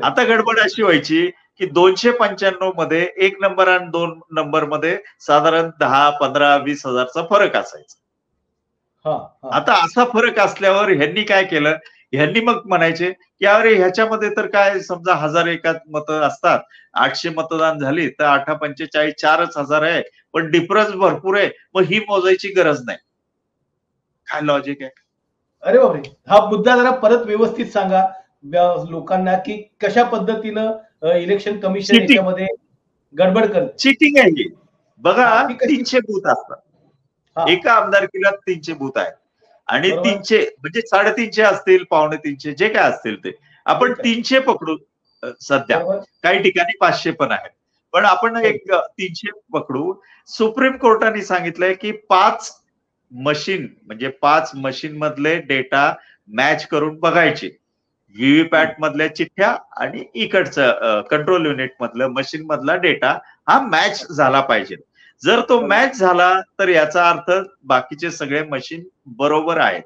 आता गडबड अशी व्हायची की 295 मध्ये 1 नंबर आणि 2 नंबर मध्ये साधारण 10, 15, 20 हजारचा फरक असायचा. आता असा फरक असल्यावर ह्यांनी काय केलं ह्यांनी मग म्हणायचे की अरे ह्याच्यामध्ये तर काय समजा 1001 मतं असतात 800 मतदान झाली तर 8×45 4000 आहे पण डिफरन्स भरपूर आहे मग ही मोजायची गरज नाही. काय लॉजिक आहे? अरे बापरे, हा मुद्दा जरा परत व्यवस्थित सांगा लोकांना की कशा पद्धतीनं इलेक्शन कमिशन याच्यामध्ये गडबड करते. चीटिंग आहे ही. बघा 300 बूथ असतात. एका आमदारकीला 300 बूथ आहेत आणि 300 म्हणजे 350 असतील 250 जे काय असतील ते आपण 300 पकडू सध्या. काही ठिकाणी 500 पण आहेत पण आपण एक 300 पकडू. सुप्रीम कोर्टाने सांगितलंय की 5 मशीन म्हणजे 5 मशीन मधले डेटा मॅच करून बघायचे. व्हीव्हीपॅट मधल्या चिठ्ठ्या आणि इकडचं कंट्रोल युनिट मधलं मशीन मधला डेटा हा मॅच झाला पाहिजे. जर तो मॅच झाला तर याचा अर्थ बाकीचे सगळे मशीन बरोबर आहेत.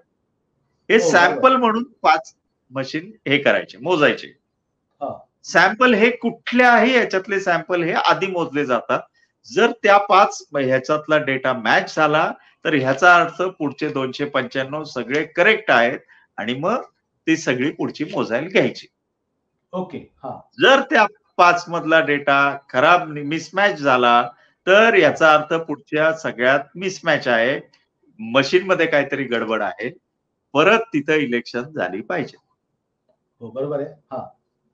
हे सॅम्पल म्हणून 5 मशीन हे करायचे मोजायचे. सॅम्पल हे कुठल्याही याच्यातले सॅम्पल हे आधी मोजले जातात. जर त्या 5 ह्याच्यातला डेटा मॅच झाला तर ह्याचा अर्थ पुढचे 295 सगळे करेक्ट आहेत आणि मग ती सगळी पुढची मोजायला घ्यायची. ओके. जर त्या 5 मधला डेटा खराब मिसमॅच झाला तर याचा अर्थ पुढच्या सगळ्यात मिसमॅच आहे. मशीन मध्ये काहीतरी गडबड आहे. परत तिथं इलेक्शन झाली पाहिजे. हो बरोबर आहे.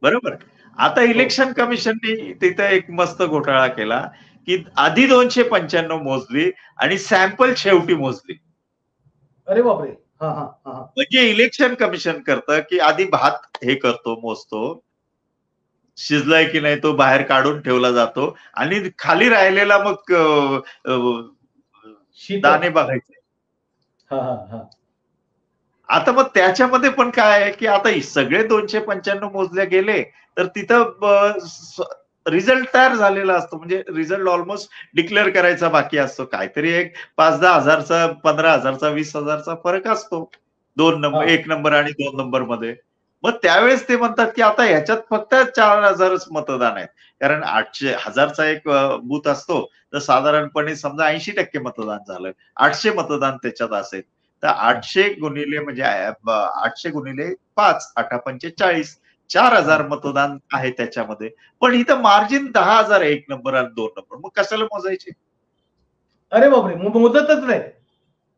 बरोबर. आता इलेक्शन कमिशनने तिथं एक मस्त घोटाळा केला की आधी 295 मोजली आणि सॅम्पल शेवटी मोजली. अरे बापरे. म्हणजे इलेक्शन कमिशन करतं की आधी भात हे करतो मोजतो शिजलाय की नाही तो बाहेर काढून ठेवला जातो आणि खाली राहिलेला मग दाणे बघायचे. आता मग त्याच्यामध्ये पण काय आहे की आता सगळे 295 मोजले गेले तर तिथं रिझल्ट तयार झालेला असतो. म्हणजे रिझल्ट ऑलमोस्ट डिक्लेअर करायचा बाकी असतो. काहीतरी एक 5-10 हजारचा 15 हजारचा 20 हजारचा फरक असतो 1 नंबर आणि 2 नंबर मध्ये. मग त्यावेळेस ते म्हणतात की आता ह्याच्यात फक्त 4000च मतदान आहेत. कारण 800 हजारचा एक बूथ असतो तर साधारणपणे समजा 80% मतदान झालं 800 मतदान त्याच्यात असेल तर 800 गुणिले म्हणजे 800 गुणिले 5 8×45 4000 मतदान आहे त्याच्यामध्ये. पण इथं मार्जिन 10,000 1 नंबर आणि 2 नंबर मग कशाला मोजायचे? अरे बापरे, मोजतच नाही.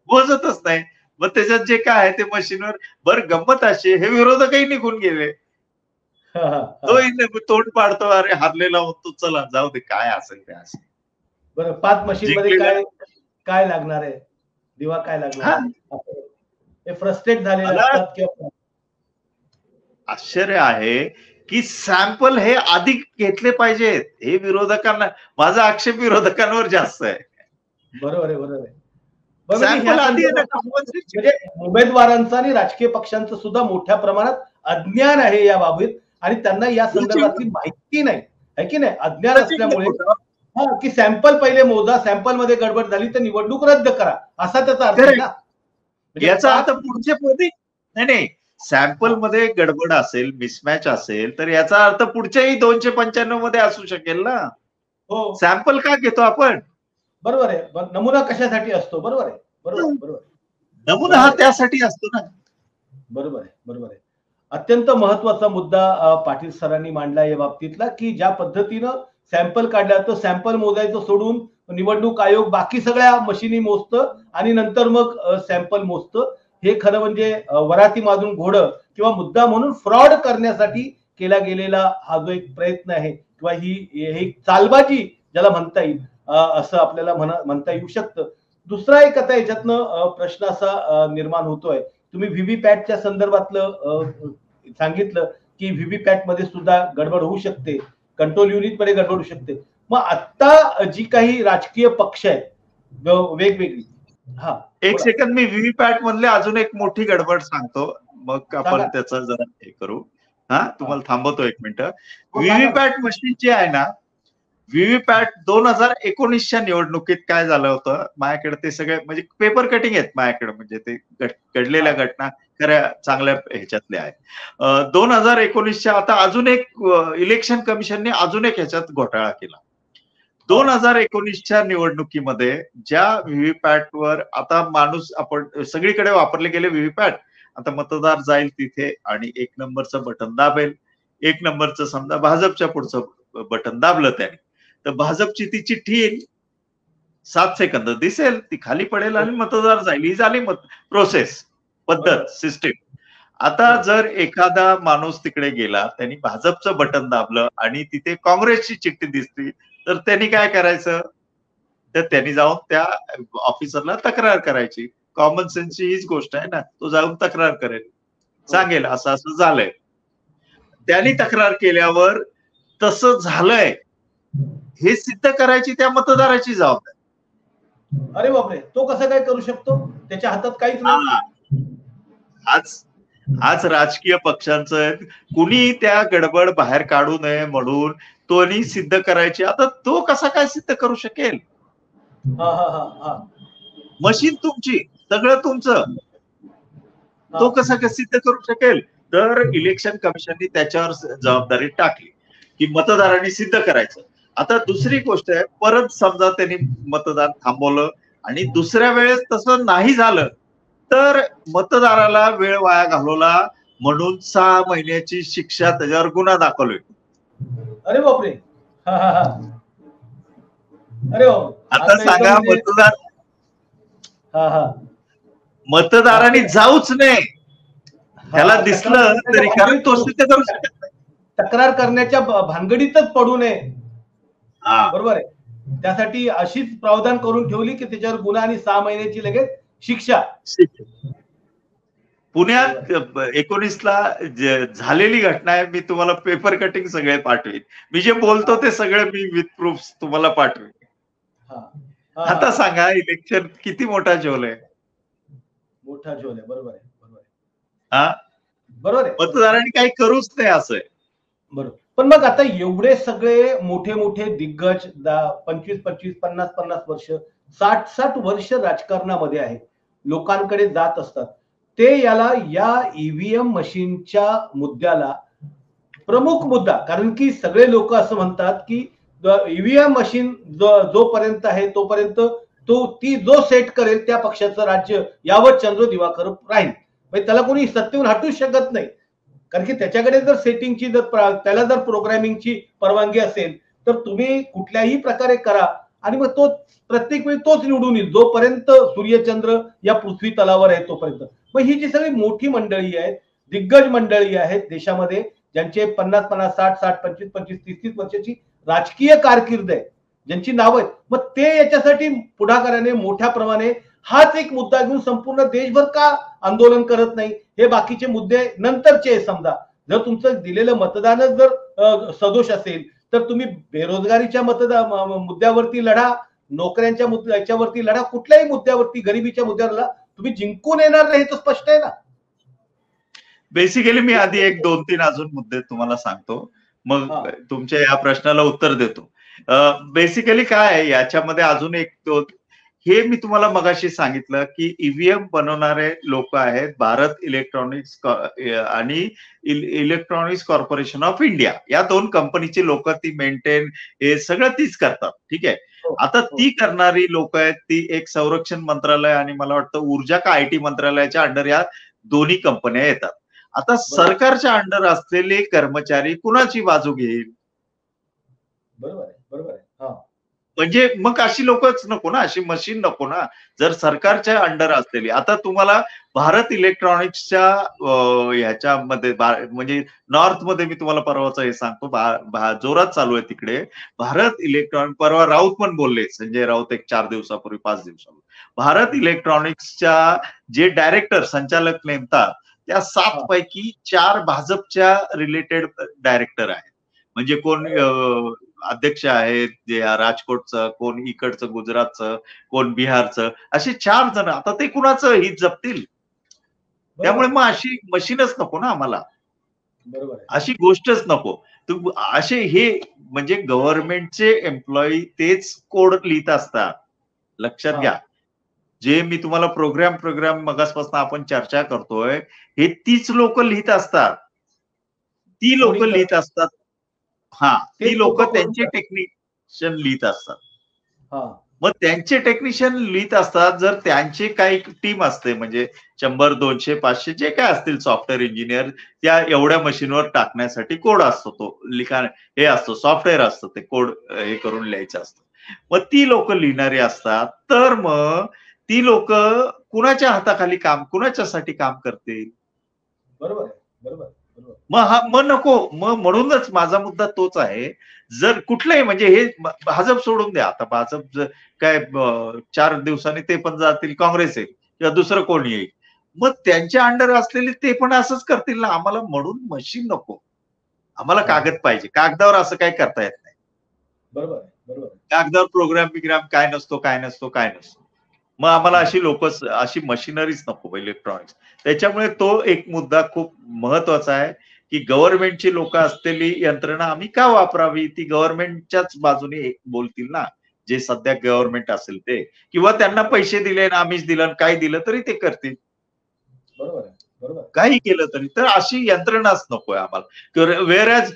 मोजतच नाही. मग त्याच्यात जे काय आहे ते मशीनवर बरं गंमत अशी हे विरोधकही निघून गेले. तो तोंड पाडतो, अरे हारलेला म्हणतो चला जाऊ दे काय असेल ते असेल. बरं 5 मशीन मध्ये काय काय लागणार आहे, दिवा काय लागणार आहे, हे फ्रस्ट्रेट झालेले असतात. किंवा आश्चर्य आहे की सॅम्पल हे आधी घेतले पाहिजेत, हे विरोधकांना, माझा आक्षेप विरोधकांवर जास्त आहे. बरोबर आहे, बरोबर आहे. म्हणजे उमेदवारांचं आणि राजकीय पक्षांचं सुद्धा मोठ्या प्रमाणात अज्ञान आहे या बाबतीत, आणि त्यांना या संदर्भातली माहिती नाही आहे की नाही. अज्ञान असल्यामुळे की सॅम्पल पहिले मोजा, सॅम्पल मध्ये गडबड झाली तर निवडणूक रद्द करा, असा त्याचा अर्थ आहे ना. याचा अर्थ पुढच्या पदी नाही, सॅम्पल मध्ये गडबड असेल, मिसमॅच असेल तर याचा अर्थ पुढच्याही 295 मध्ये असू शकेल ना. हो, सॅम्पल का घेतो आपण? बरोबर आहे. नमुना कशासाठी असतो? बरोबर आहे, बरोबर बरोबर. नमुना हा त्यासाठी असतो ना. बरोबर आहे, बरोबर आहे. अत्यंत महत्वाचा मुद्दा पाटील सरांनी मांडला या बाबतीतला, की ज्या पद्धतीनं सॅम्पल काढला तर सॅम्पल मोजायचं सोडून निवडणूक आयोग बाकी सगळ्या मशिनी मोजतं आणि नंतर मग सॅम्पल मोजतं. हे खरं म्हणजे वराती माजून घोडं किंवा मुद्दा म्हणून फ्रॉड करण्यासाठी केला गेलेला हा जो एक प्रयत्न आहे किंवा ही चालबाजी ज्याला म्हणता येईल असं आपल्याला म्हणता येऊ शकतं. दुसरा एक आता याच्यातनं प्रश्न असा निर्माण होतोय, तुम्ही व्हीव्हीपॅटच्या संदर्भातलं सांगितलं की व्हीव्हीपॅट मध्ये सुद्धा गडबड होऊ शकते, कंट्रोल युनिट मध्ये गडबड होऊ शकते. मग आता जी काही राजकीय पक्ष आहेत वेगवेगळी, हा एक सेकंद, मी व्हीव्हीपॅट मधले अजून एक मोठी गडबड सांगतो, मग आपण त्याचं जरा हे करू. हा, तुम्हाला थांबवतो एक मिनिट. व्हीव्हीपॅट मशीन जी आहे ना, व्हीव्हीपॅट 2019च्या निवडणुकीत काय झालं होतं, माझ्याकडे ते सगळे म्हणजे पेपर कटिंग आहेत माझ्याकडे, म्हणजे ते घडलेल्या घटना खऱ्या चांगल्या ह्याच्यातल्या आहेत. 2019च्या आता अजून एक इलेक्शन कमिशनने अजून एक ह्याच्यात घोटाळा केला. 2019च्या निवडणुकीमध्ये ज्या व्हीव्हीपॅटवर आता माणूस, आपण सगळीकडे वापरले गेले व्हीव्हीपॅट, आता मतदार जाईल तिथे आणि 1 नंबरचं बटन दाबेल, 1 नंबरचं समजा भाजपच्या पुढचं बटन दाबलं त्याने, तर भाजपची ती चिठ्ठी येईल, 7 सेकंद दिसेल, ती खाली पडेल आणि मतदार जाईल. ही झाली प्रोसेस, पद्धत, सिस्टीम. आता जर एखादा माणूस तिकडे गेला, त्यांनी भाजपचं बटन दाबलं आणि तिथे काँग्रेसची चिठ्ठी दिसली, तर त्यांनी काय करायचं, तर त्यांनी जाऊन त्या ऑफिसरला तक्रार करायची. कॉमन सेन्सची हीच गोष्ट आहे ना, तो जाऊन तक्रार करेल, सांगेल असं असं झालंय. त्यांनी तक्रार केल्यावर तसं झालंय हे सिद्ध करायची त्या मतदाराची जबाबदारी. अरे बापरे, तो कसं काय करू शकतो? त्याच्या हातात काहीच नाही. आज राजकीय पक्षांचं कुणी त्या गडबड बाहेर काढू नये म्हणून तोनी सिद्ध करायची. आता तो कसा काय सिद्ध करू शकेल? मशीन तुमची, सगळं तुमचं, तो कसा काय सिद्ध करू शकेल? तर इलेक्शन कमिशननी त्याच्यावर जबाबदारी टाकली की मतदारांनी सिद्ध करायचं. आता दुसरी गोष्ट आहे, परत समजा त्यांनी मतदान थांबवलं आणि दुसऱ्या वेळेस तसं नाही झालं तर मतदाराला वेळ वाया घालवला म्हणून 6 महिन्याची शिक्षा, त्याच्यावर गुन्हा दाखल होईल. अरे बापरे, अरे आता सांगा, मतदारांनी जाऊच नाही, त्याला दिसलं तरी, कारण तो सिद्ध करू शकत नाही, तक्रार करण्याच्या भानगडीतच पडू नये. बरोबर आहे. त्यासाठी अशीच प्रावधान करून ठेवली की त्याच्यावर गुन्हा आणि 6 महिन्याची लगेच शिक्षा. पुण्यात 19ला झालेली घटना आहे, मी तुम्हाला पेपर कटिंग सगळे पाठवेन, मी जे बोलतो ते सगळे मी विथ प्रूफ तुम्हाला पाठवेन. आता सांगा, इलेक्शन किती मोठा झोल आहे? मोठा झोल आहे. बरोबर आहे, बरोबर आहे. हा, बरोबर आहे. मतदारांनी काही करूच नाही असं आहे. बरोबर. पण मग आता एवढे सगळे मोठे मोठे दिग्गज 25-25, 50-50 वर्ष, 60-60 वर्ष राजकारणामध्ये आहेत, लोकांकडे जात असतात, ते या ईव्हीएम मशीनच्या मुद्द्याला प्रमुख मुद्दा, कारण की सगळे लोक असं म्हणतात की ईव्हीएम मशीन जोपर्यंत आहे तोपर्यंत ती जो सेट करेल त्या पक्षाचं राज्य यावत चंद्र दिवाकर राहील. म्हणजे त्याला कोणी सत्तेवर हटूच शकत नाही, कारण की त्याच्याकडे जर सेटिंगची त्याला जर प्रोग्रामिंगची परवानगी असेल तर तुम्ही कुठल्याही प्रकारे करा आणि मग तो प्रत्येक वेळी तोच निवडून येईल जोपर्यंत सूर्यचंद्र या पृथ्वी तलावर आहे तोपर्यंत. मग ही जी सगळी मोठी मंडळी आहेत, दिग्गज मंडळी आहेत देशामध्ये, ज्यांचे 50-50, 60-60, 25-25, 30-30 वर्षाची राजकीय कारकीर्द आहे, ज्यांची नावं आहेत, मग ते याच्यासाठी पुढाकाराने मोठ्या प्रमाणे हाच एक मुद्दा घेऊन संपूर्ण देशभर का आंदोलन करत नाही? हे बाकीचे मुद्दे नंतरचे समजा. जर तुमचं दिलेलं मतदानच जर सदोष असेल तर तुम्ही बेरोजगारीच्या मुद्द्यावरती लढा, नोकऱ्यांच्या याच्यावरती लढा, कुठल्याही मुद्द्यावरती, गरिबीच्या मुद्द्यावर लढा, तुम्ही जिंकून येणार नाही, हे तर स्पष्ट आहे ना. बेसिकली मी आधी एक 2-3 अजून मुद्दे तुम्हाला सांगतो, मग तुमच्या या प्रश्नाला उत्तर देतो. बेसिकली काय आहे याच्यामध्ये अजून एक, हे मी तुम्हाला मगाशी सांगितलं की ईव्हीएम बनवणारे लोक आहेत भारत इलेक्ट्रॉनिक्स आणि इलेक्ट्रॉनिक्स कॉर्पोरेशन ऑफ इंडिया, या 2 कंपनीची लोक ती मेंटेन हे सगळं तीच करतात. ठीक आहे. आता ती करणारी लोक आहेत ती एक संरक्षण मंत्रालय आणि मला वाटतं ऊर्जा का आयटी मंत्रालयाच्या अंडर या दोन्ही कंपन्या येतात. आता सरकारच्या अंडर असलेले कर्मचारी कुणाची बाजू घेईल? बरोबर आहे, बरोबर आहे. म्हणजे मग अशी लोकच नको ना, अशी मशीन नको ना. जर सरकारच्या अंडर असलेली, आता तुम्हाला भारत इलेक्ट्रॉनिक्सच्या ह्याच्यामध्ये म्हणजे नॉर्थ मध्ये मी तुम्हाला परवाचं हे सांगतो, जोरात चालू आहे तिकडे भारत इलेक्ट्रॉनिक. परवा राऊत पण बोलले, संजय राऊत, एक 4 दिवसापूर्वी 5 दिवसापूर्वी. भारत इलेक्ट्रॉनिक्सच्या जे डायरेक्टर संचालक नेमतात त्या 7 पैकी 4 भाजपच्या रिलेटेड डायरेक्टर आहेत. म्हणजे कोण अध्यक्ष आहेत जे राजकोटचं, कोण इकडचं गुजरातचं, कोण बिहारचं, असे 4 जण. आता ते कुणाचं हित जपतील? त्यामुळे मग अशी मशीनच नको ना आम्हाला, अशी गोष्टच नको. असे हे म्हणजे गव्हर्नमेंटचे एम्प्लॉई तेच कोड लिहित असतात, लक्षात घ्या. जे मी तुम्हाला प्रोग्राम मगासपासून आपण चर्चा करतोय, हे तीच लोक लिहित असतात, ती लोक लिहित असतात. ती लोक त्यांचे टेक्निशियन लिहित असतात. मग त्यांचे टेक्निशियन लिहित असतात. जर त्यांचे काही टीम असते, म्हणजे 100, 200, 500 जे काय असतील सॉफ्टवेअर इंजिनियर, त्या एवढ्या मशीनवर टाकण्यासाठी कोड असतो, तो लिखाण हे असतो, सॉफ्टवेअर असतं, ते कोड हे करून लिहायचं असतं. मग ती लोक लिहिणारी असतात. तर मग ती लोक कुणाच्या हाताखाली काम, कुणाच्यासाठी काम करतील? बरोबर आहे, बरोबर. मग नको. मग म्हणूनच माझा मुद्दा तोच आहे, जर कुठलंही म्हणजे हे भाजप सोडून द्या, आता भाजप काय 4 दिवसांनी ते पण जातील, काँग्रेस येईल किंवा दुसरं कोणी येईल, मग त्यांच्या अंडर असलेले ते पण असंच करतील ना. आम्हाला म्हणून मशीन नको, आम्हाला कागद पाहिजे. कागदावर असं काही करता येत नाही. बरोबर, बरोबर. कागदावर प्रोग्राम काय नसतो. मग आम्हाला अशी लोक, अशी मशिनरीज नको इलेक्ट्रॉनिक्स. त्याच्यामुळे तो एक मुद्दा खूप महत्वाचा आहे की गव्हर्नमेंटची लोक असलेली यंत्रणा आम्ही का वापरावी? ती गव्हर्नमेंटच्याच बाजूने बोलतील ना, जे सध्या गव्हर्नमेंट असेल ते, किंवा त्यांना पैसे दिले ना, आम्हीच दिलं, काही दिलं तरी ते करतील. बरोबर आहे, बरोबर. काही केलं तरी. तर अशी यंत्रणाच नकोय आम्हाला. वेरॅज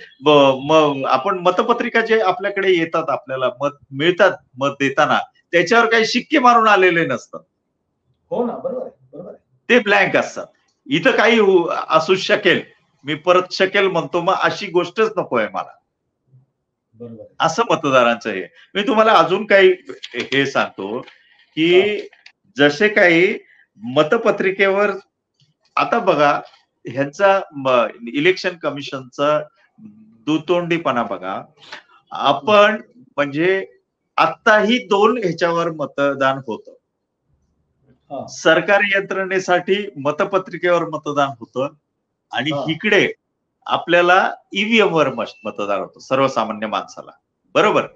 आपण मतपत्रिका जे आपल्याकडे येतात, आपल्याला मत मिळतात, मत देताना त्याच्यावर काही शिक्के मारून आलेले नसतात. हो ना, बरोबर आहे, बरोबर आहे. ते ब्लँक असतात. इथं काही असू शकेल, मी परत शकेल म्हणतो, मग अशी गोष्टच नको आहे मला. बरोबर, असं मतदारांचं हे. मी तुम्हाला अजून काही हे सांगतो की जसे काही मतपत्रिकेवर, आता बघा ह्यांचा इलेक्शन कमिशनचा दुतोंडीपणा बघा. आपण म्हणजे आत्ताही 2 ह्याच्यावर मतदान होतं. सरकारी यंत्रणेसाठी मतपत्रिकेवर मतदान होतं आणि इकडे आपल्याला ईव्हीएम वर मतदान होतं, सर्वसामान्य माणसाला. बरोबर.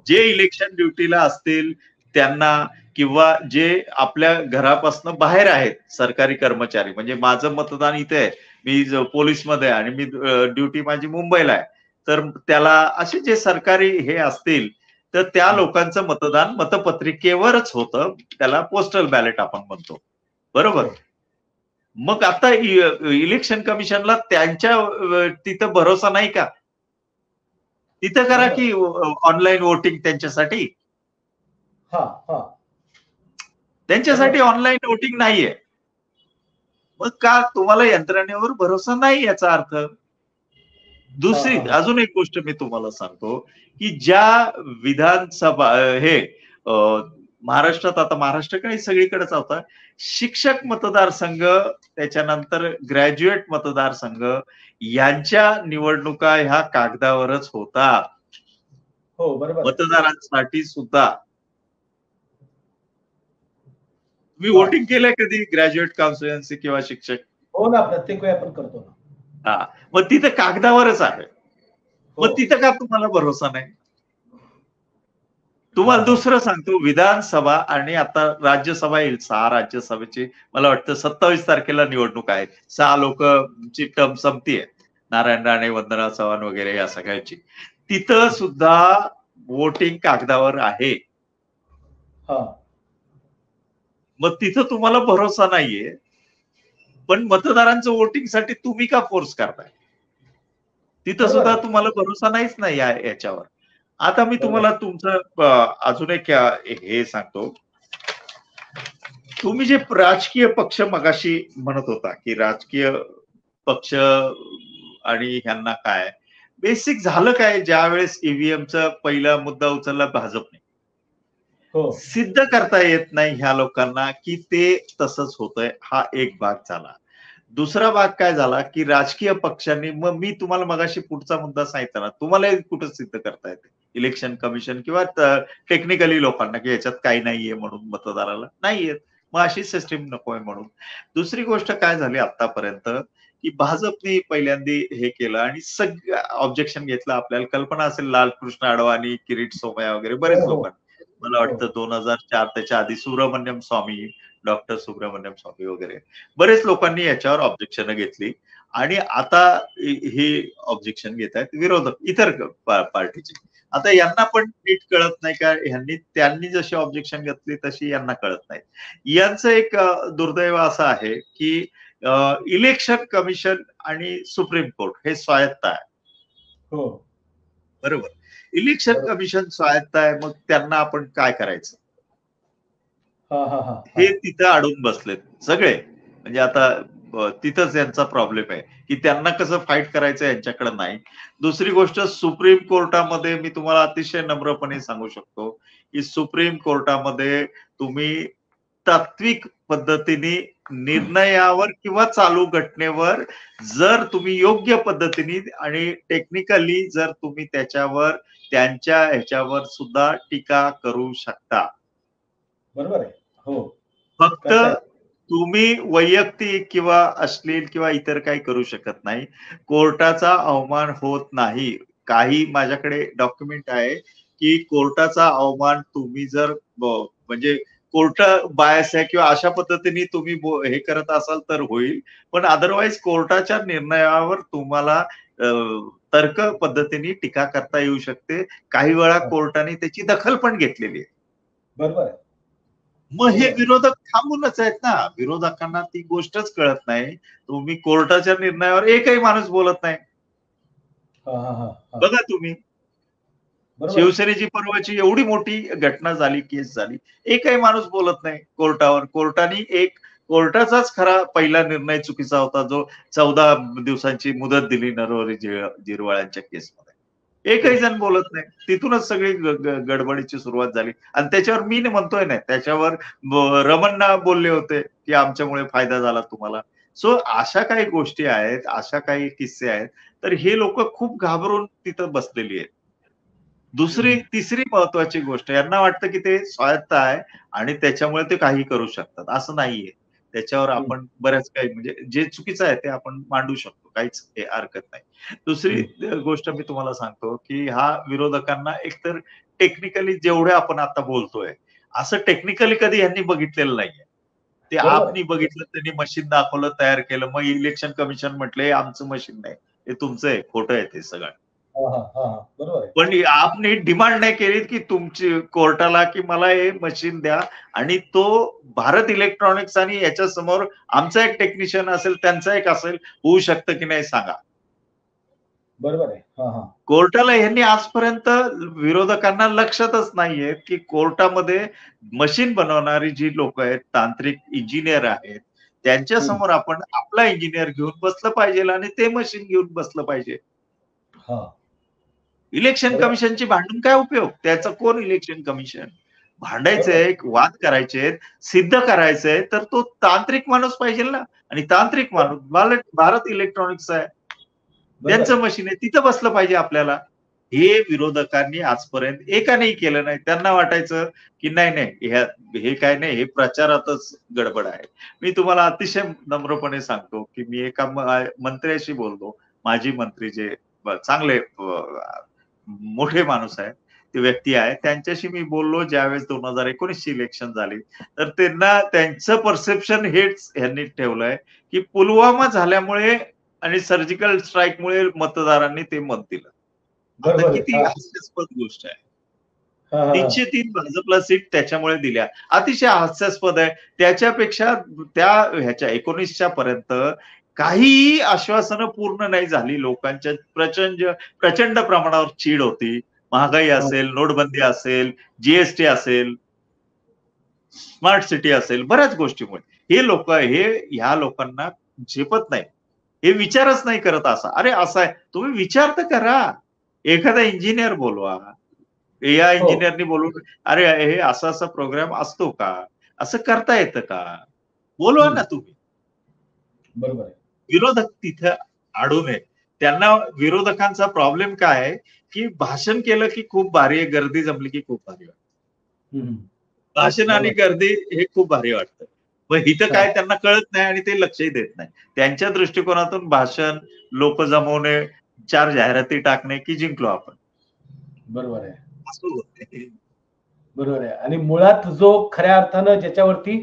जे इलेक्शन ड्युटीला असतील त्यांना, किंवा जे आपल्या घरापासून बाहेर आहेत सरकारी कर्मचारी, म्हणजे माझं मतदान इथे आहे, मी पोलीस मध्ये आणि मी ड्युटी माझी मुंबईला आहे, तर त्याला असे जे सरकारी हे असतील तर त्या लोकांचं मतदान मतपत्रिकेवरच होतं, त्याला पोस्टल बॅलेट आपण म्हणतो. बरोबर. मग आता इलेक्शन कमिशनला त्यांच्या तिथं भरोसा नाही का? तिथं करा की ऑनलाईन वोटिंग त्यांच्यासाठी. त्यांच्यासाठी ऑनलाईन वोटिंग नाहीये. मग का तुम्हाला यंत्रणेवर भरोसा नाही याचा अर्थ? दुसरी अजून एक गोष्ट मी तुम्हाला सांगतो की ज्या विधानसभा हे महाराष्ट्रात आता महाराष्ट्र काही सगळीकडेच होता, शिक्षक मतदारसंघ, त्याच्यानंतर ग्रॅज्युएट मतदारसंघ यांच्या निवडणुका ह्या कागदावरच होतात. हो बरोबर. मतदारांसाठी सुद्धा. तुम्ही वोटिंग केलंय कधी ग्रॅज्युएट कॉन्स्टिट्युएन्सी किंवा शिक्षक? हो ना, प्रत्येक वेळी आपण करतो ना. हा, मग तिथं कागदावरच आहे. मग तिथं का तुम्हाला भरोसा नाही? तुम्हाला दुसरं सांगतो, विधानसभा आणि आता राज्यसभा येईल, 6 राज्यसभेची मला वाटतं 27 तारखेला निवडणूक आहे. 6 लोकची टर्म संपतीये, नारायण राणे, वंदना चव्हाण वगैरे या सगळ्यांची. तिथं सुद्धा वोटिंग कागदावर आहे. मग तिथं तुम्हाला भरोसा नाहीये, पण मतदारांचं वोटिंगसाठी तुम्ही का फोर्स करताय? तिथं सुद्धा तुम्हाला भरोसा नाहीच नाही याच्यावर. आता मी तुम्हाला तुमचं अजून एक हे सांगतो. तुम्ही जे राजकीय पक्ष मगाशी म्हणत होता की राजकीय पक्ष आणि ह्यांना काय बेसिक झालं काय, ज्या वेळेस ईव्हीएमचा पहिला मुद्दा उचलला भाजपने, सिद्ध करता येत नाही ह्या लोकांना की ते तसंच होतंय. हा एक भाग झाला. दुसरा भाग काय झाला की राजकीय पक्षांनी, मग मी तुम्हाला मगाशी पुढचा मुद्दा सांगितला ना, तुम्हाला कुठं सिद्ध करता येते? इलेक्शन कमिशन किंवा टेक्निकली लोकांना की याच्यात काही नाहीये म्हणून मतदाराला नाही येत, मग अशी सिस्टीम नकोय म्हणून. दुसरी गोष्ट काय झाली आतापर्यंत की भाजपने पहिल्यांदा हे केलं आणि सगळं ऑब्जेक्शन घेतलं. आपल्याला कल्पना असेल, लालकृष्ण अडवाणी, किरीट सोमय्या वगैरे बरेच लोक, मला वाटतं 2004 त्याच्या आधी सुब्रमण्यम स्वामी, डॉक्टर सुब्रमण्यम स्वामी वगैरे बरेच लोकांनी याच्यावर ऑब्जेक्शन घेतली. आणि आता हे ऑब्जेक्शन घेत आहेत विरोधक इतर पार्टीचे. आता यांना पण नीट कळत नाही का, त्यांनी जशी ऑब्जेक्शन घेतली तशी यांना कळत नाही. यांचं एक दुर्दैव असं आहे की इलेक्शन कमिशन आणि सुप्रीम कोर्ट हे स्वायत्त आहे. हो बरोबर. इलेक्शन कमिशन स्वायत्त आहे, मग त्यांना आपण काय करायचं हे तिथं अडून बसलेत सगळे. म्हणजे आता तिथंच यांचा प्रॉब्लेम आहे की त्यांना कसं फाईट करायचं यांच्याकडे नाही. दुसरी गोष्ट, सुप्रीम कोर्टामध्ये मी तुम्हाला अतिशय नम्रपणे सांगू शकतो की सुप्रीम कोर्टामध्ये तुम्ही तात्विक पद्धतीने निर्णयावर किंवा चालू घटनेवर जर तुम्ही योग्य पद्धतीने आणि टेक्निकली जर तुम्ही त्याच्यावर त्यांच्या ह्याच्यावर सुद्धा टीका करू शकता. बरोबर आहे. हो, फक्त तुम्ही वैयक्तिक किंवा अश्लील किंवा इतर काही करू शकत नाही. कोर्टाचा अवमान होत नाही. काही माझ्याकडे डॉक्युमेंट आहे की कोर्टाचा अवमान तुम्ही जर म्हणजे कोर्ट बायस आहे किंवा अशा पद्धतीने तुम्ही हे करत असाल तर होईल, पण अदरवाईज कोर्टाच्या निर्णयावर तुम्हाला तर्क पद्धतीने टीका करता येऊ शकते. काही वेळा कोर्टाने त्याची दखल पण घेतलेली आहे. बरोबर. मग हे विरोधक थांबूनच आहेत ना. विरोधकांना ती गोष्टच कळत नाही. तुम्ही कोर्टाच्या निर्णयावर एकही माणूस बोलत नाही. बघा तुम्ही, शिवसेनेची परवाची एवढी मोठी घटना झाली, केस झाली, एकही माणूस बोलत नाही कोर्टावर. कोर्टाचाच खरा पहिला निर्णय चुकीचा होता, जो 14 दिवसांची मुदत दिली नरहरी झिरवाळ्यांच्या केसमध्ये. एकही जण बोलत नाही. तिथूनच सगळी गडबडीची सुरुवात झाली. आणि त्याच्यावर मी म्हणतोय नाही, त्याच्यावर रमणना बोलले होते की आमच्यामुळे फायदा झाला तुम्हाला. सो अशा काही गोष्टी आहेत, अशा काही किस्से आहेत. तर हे लोक खूप घाबरून तिथं बसलेली आहेत. तिसरी महत्वाची गोष्ट, यांना वाटतं की ते स्वायत्त आहे आणि त्याच्यामुळे ते काही करू शकतात. असं नाहीये. त्याच्यावर आपण बऱ्याच काही म्हणजे जे चुकीचं आहे ते आपण मांडू शकतो, काहीच हरकत नाही. दुसरी गोष्ट मी तुम्हाला सांगतो की हा विरोधकांना एकतर टेक्निकली जेवढे आपण आता बोलतोय, असं टेक्निकली कधी यांनी बघितलेलं नाहीये. ते आपनी बघितलं, त्यांनी मशीन दाखवलं, तयार केलं, मग इलेक्शन कमिशन म्हटलंय आमचं मशीन नाही, हे तुमचं आहे, खोटं आहे ते सगळं. पण आपने डिमांड नाही केली की तुमची कोर्टाला की मला हे मशीन द्या, आणि तो भारत इलेक्ट्रॉनिक्स आणि याच्या समोर आमचा एक टेक्निशियन असेल, त्यांचा एक असेल, होऊ शकतं की नाही सांगा. बरोबर आहे. कोर्टाला यांनी आजपर्यंत विरोधकांना लक्षातच नाहीये की कोर्टामध्ये मशीन बनवणारी जी लोक आहेत, तांत्रिक इंजिनियर आहेत, त्यांच्या समोर आपण आपला इंजिनियर घेऊन बसलं पाहिजे आणि ते मशीन घेऊन बसलं पाहिजे. इलेक्शन कमिशनची भांडून काय उपयोग? त्याचं कोण इलेक्शन कमिशन? भांडायचंय, वाद करायचे, सिद्ध करायचंय, तर तो तांत्रिक माणूस पाहिजे ना. आणि तांत्रिक माणूस भारत इलेक्ट्रॉनिक्स आहे, त्यांचं मशीन आहे, तिथं बसलं पाहिजे आपल्याला. हे विरोधकांनी आजपर्यंत एकानेही केलं नाही. त्यांना वाटायचं की नाही नाही, हे काय नाही, हे प्रचारातच गडबड आहे. मी तुम्हाला अतिशय नम्रपणे सांगतो की मी एका मंत्र्याशी बोलतो, माजी मंत्री जे चांगले मोठे माणूस आहे, ते व्यक्ती आहे, त्यांच्याशी मी बोललो ज्यावेळेस 2019 ची इलेक्शन झाली. तर त्यांना त्यांचं परसेप्शन हेच ह्यांनी ठेवलंय की पुलवामा झाल्यामुळे आणि सर्जिकल स्ट्राईकमुळे मतदारांनी ते मत दिलं. आता किती हास्यास्पद गोष्ट आहे. 303 भाजपला सीट त्याच्यामुळे दिल्या, अतिशय हास्यास्पद आहे. त्याच्यापेक्षा त्या ह्याच्या 19च्या पर्यंत काहीही आश्वासनं पूर्ण नाही झाली. लोकांच्या प्रचंड प्रमाणावर चीड होती. महागाई असेल, नोटबंदी असेल, जीएसटी असेल, स्मार्ट सिटी असेल, बऱ्याच गोष्टीमुळे हे लोक ह्या लोकांना झेपत नाही. हे विचारच नाही करत. असा अरे असं आहे, तुम्ही विचार तर करा. एखादा इंजिनियर बोलवा, या इंजिनियरनी बोलून अरे हे असा असा प्रोग्राम असतो का, असं करता येतं का, बोलवा ना तुम्ही. बरोबर आहे. विरोधक तिथे अडू नये. त्यांना विरोधकांचा प्रॉब्लेम काय आहे की भाषण केलं की खूप भारी आहे, गर्दी जमली की खूप भारी वाटतं. भाषण आणि गर्दी हे खूप भारी वाटतं. मग इथं काय त्यांना कळत नाही आणि ते लक्षही देत नाही. त्यांच्या दृष्टिकोनातून भाषण, लोक जमवणे, 4 जाहिराती टाकणे की जिंकलो आपण. बरोबर आहे. बरोबर आहे. आणि मुळात जो खऱ्या अर्थानं ज्याच्यावरती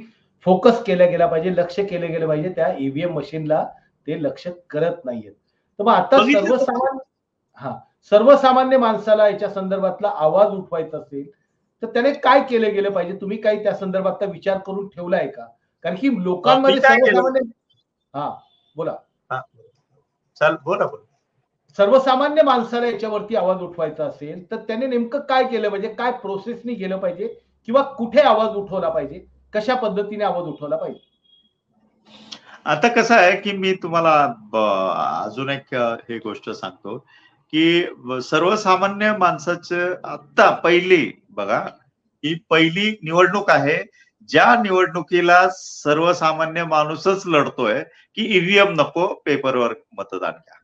फोकस केला गेला पाहिजे, लक्ष केलं गेलं पाहिजे, त्या ईव्हीएम मशीनला ते लक्ष करत नाहीयेत. तर मग आता सर्वसामान्य माणसाला याच्या संदर्भातला आवाज उठवायचा असेल तर त्याने काय केलं गेलं पाहिजे? तुम्ही काही त्या संदर्भातला विचार करून ठेवलाय का? कारण की लोकांमध्ये सर्वसामान्य बोला. चल बोला. सर्वसामान्य माणसाला याच्यावरती आवाज उठवायचा असेल तर त्याने नेमकं काय केलं पाहिजे? काय प्रोसेसनी गेलं पाहिजे किंवा कुठे आवाज उठवला पाहिजे? कशा पद्धतीने आवाज उठवला पाहिजे? आता कसं आहे की मी तुम्हाला अजून एक हे गोष्ट सांगतो की सर्वसामान्य माणसाचं आता पहिली बघा, ही पहिली निवडणूक आहे ज्या निवडणुकीला सर्वसामान्य माणूसच लढतोय की ईव्हीएम नको, पेपरवर मतदान घ्या.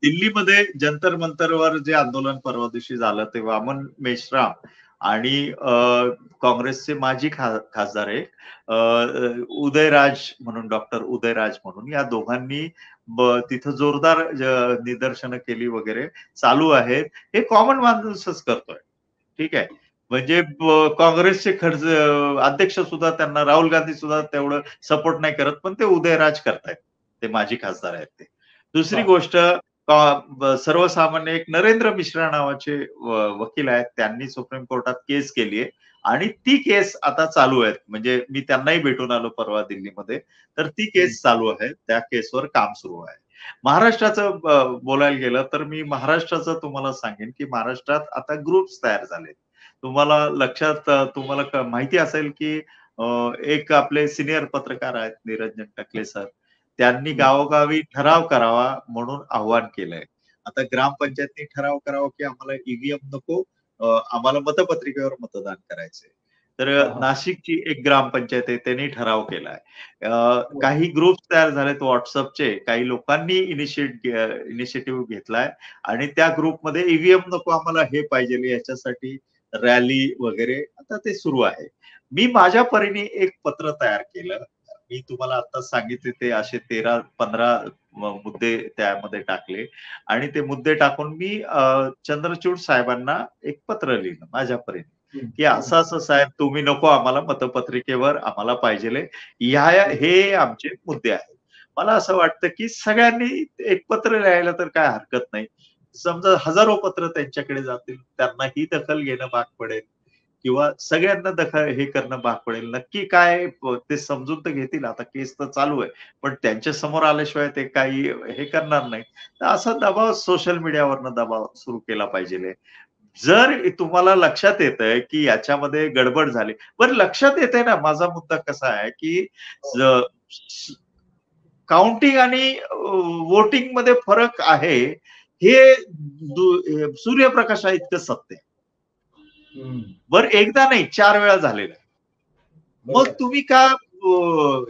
दिल्लीमध्ये जंतर मंतरवर जे आंदोलन परवा दिवशी झालं तेव्हा वामन मेश्राम आणि काँग्रेसचे माजी खासदार उदयराज म्हणून, डॉक्टर उदयराज म्हणून, या दोघांनी तिथं जोरदार निदर्शनं केली वगैरे चालू आहेत. हे कॉमन माणूसच करतोय. ठीक आहे. म्हणजे काँग्रेसचे अध्यक्ष सुद्धा त्यांना, राहुल गांधी सुद्धा तेवढं सपोर्ट नाही करत, पण ते उदयराज करतायत, ते माजी खासदार आहेत ते. दुसरी गोष्ट, सर्वसामान्य एक नरेंद्र मिश्रा नावाचे वकील आहेत, त्यांनी सुप्रीम कोर्टात केस केली आहे आणि ती केस आता चालू आहे. म्हणजे मी त्यांनाही भेटून आलो परवा दिल्लीमध्ये, तर ती केस चालू आहे. त्या केसवर काम सुरू आहे. महाराष्ट्राचं बोलायला गेलं तर मी महाराष्ट्राचं तुम्हाला सांगेन की महाराष्ट्रात आता ग्रुप्स तयार झाले. तुम्हाला माहिती असेल की एक आपले सिनियर पत्रकार आहेत निरंजन टकले सर, त्यांनी गावोगावी ठराव करावा म्हणून आव्हान केलंय. आता ग्रामपंचायतनी ठराव करावा की आम्हाला ईव्हीएम नको, आम्हाला मतपत्रिकेवर मतदान करायचंय. तर नाशिकची एक ग्रामपंचायत आहे, त्यांनी ठराव केलाय. काही ग्रुप तयार झालेत व्हॉट्सअपचे, काही लोकांनी इनिशिएटिव्ह घेतलाय आणि त्या ग्रुपमध्ये ईव्हीएम नको, आम्हाला हे पाहिजे, याच्यासाठी रॅली वगैरे आता ते सुरू आहे. मी माझ्या परीने एक पत्र तयार केलं. मी तुम्हाला आता सांगितले ते असे 13-15 मुद्दे त्यामध्ये टाकले आणि ते मुद्दे टाकून मी चंद्रचूड साहेबांना एक पत्र लिहिलं माझ्या परीने की असं असं साहेब, तुम्ही नको आम्हाला मतपत्रिकेवर, आम्हाला पाहिजे हे आमचे मुद्दे आहेत. मला असं वाटतं की सगळ्यांनी एक पत्र लिहायला तर काय हरकत नाही. समजा हजारो पत्र त्यांच्याकडे जातील, त्यांना ही दखल घेणं भाग पडेल किंवा सगळ्यांना हे करणं भाग पडेल. नक्की काय ते समजून तर घेतील. आता केस तर चालू आहे, पण त्यांच्या समोर आल्याशिवाय ते काही हे करणार नाही. तर असा दबाव सोशल मीडियावरनं दबाव सुरू केला पाहिजे. जर तुम्हाला लक्षात येतंय की याच्यामध्ये गडबड झाली, बरं लक्षात येतंय ना, माझा मुद्दा कसा आहे की काउंटिंग आणि वोटिंग मध्ये फरक आहे, हे सूर्यप्रकाशा इतकं सत्य आहे. बर एकदा नाही 4 वेळा झालेलं आहे. मग तुम्ही का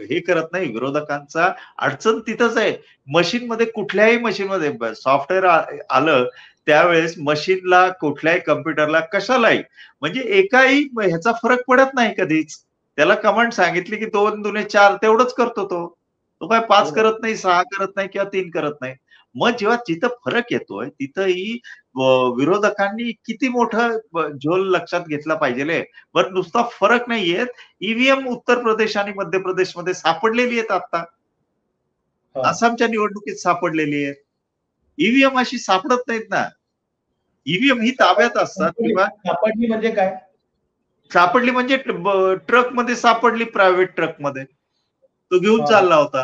हे करत नाही? विरोधकांचा अडचण तिथंच आहे. मशीनमध्ये कुठल्याही मशीनमध्ये सॉफ्टवेअर आलं त्यावेळेस मशीनला कुठल्याही कम्प्युटरला कशालाही म्हणजे एकाही ह्याचा फरक पडत नाही कधीच. त्याला कमांड सांगितली की 2 दुने 4 तेवढंच करतो तो. तो काय 5 करत नाही, 6 करत नाही किंवा 3 करत नाही. मग जेव्हा जिथं फरक येतोय तिथंही विरोधकांनी किती मोठं झोल लक्षात घेतला पाहिजे. बरं नुसता फरक नाही येत, ईव्हीएम उत्तर प्रदेश आणि मध्य प्रदेशमध्ये सापडलेली आहेत आता. आसामच्या निवडणुकीत सापडलेली आहेत. ईव्हीएम अशी सापडत नाहीत ना. ईव्हीएम ही ताब्यात असतात किंवा सापडली म्हणजे काय? सापडली म्हणजे ट्रक मध्ये सापडली, प्रायव्हेट ट्रक मध्ये तो घेऊन चालला होता,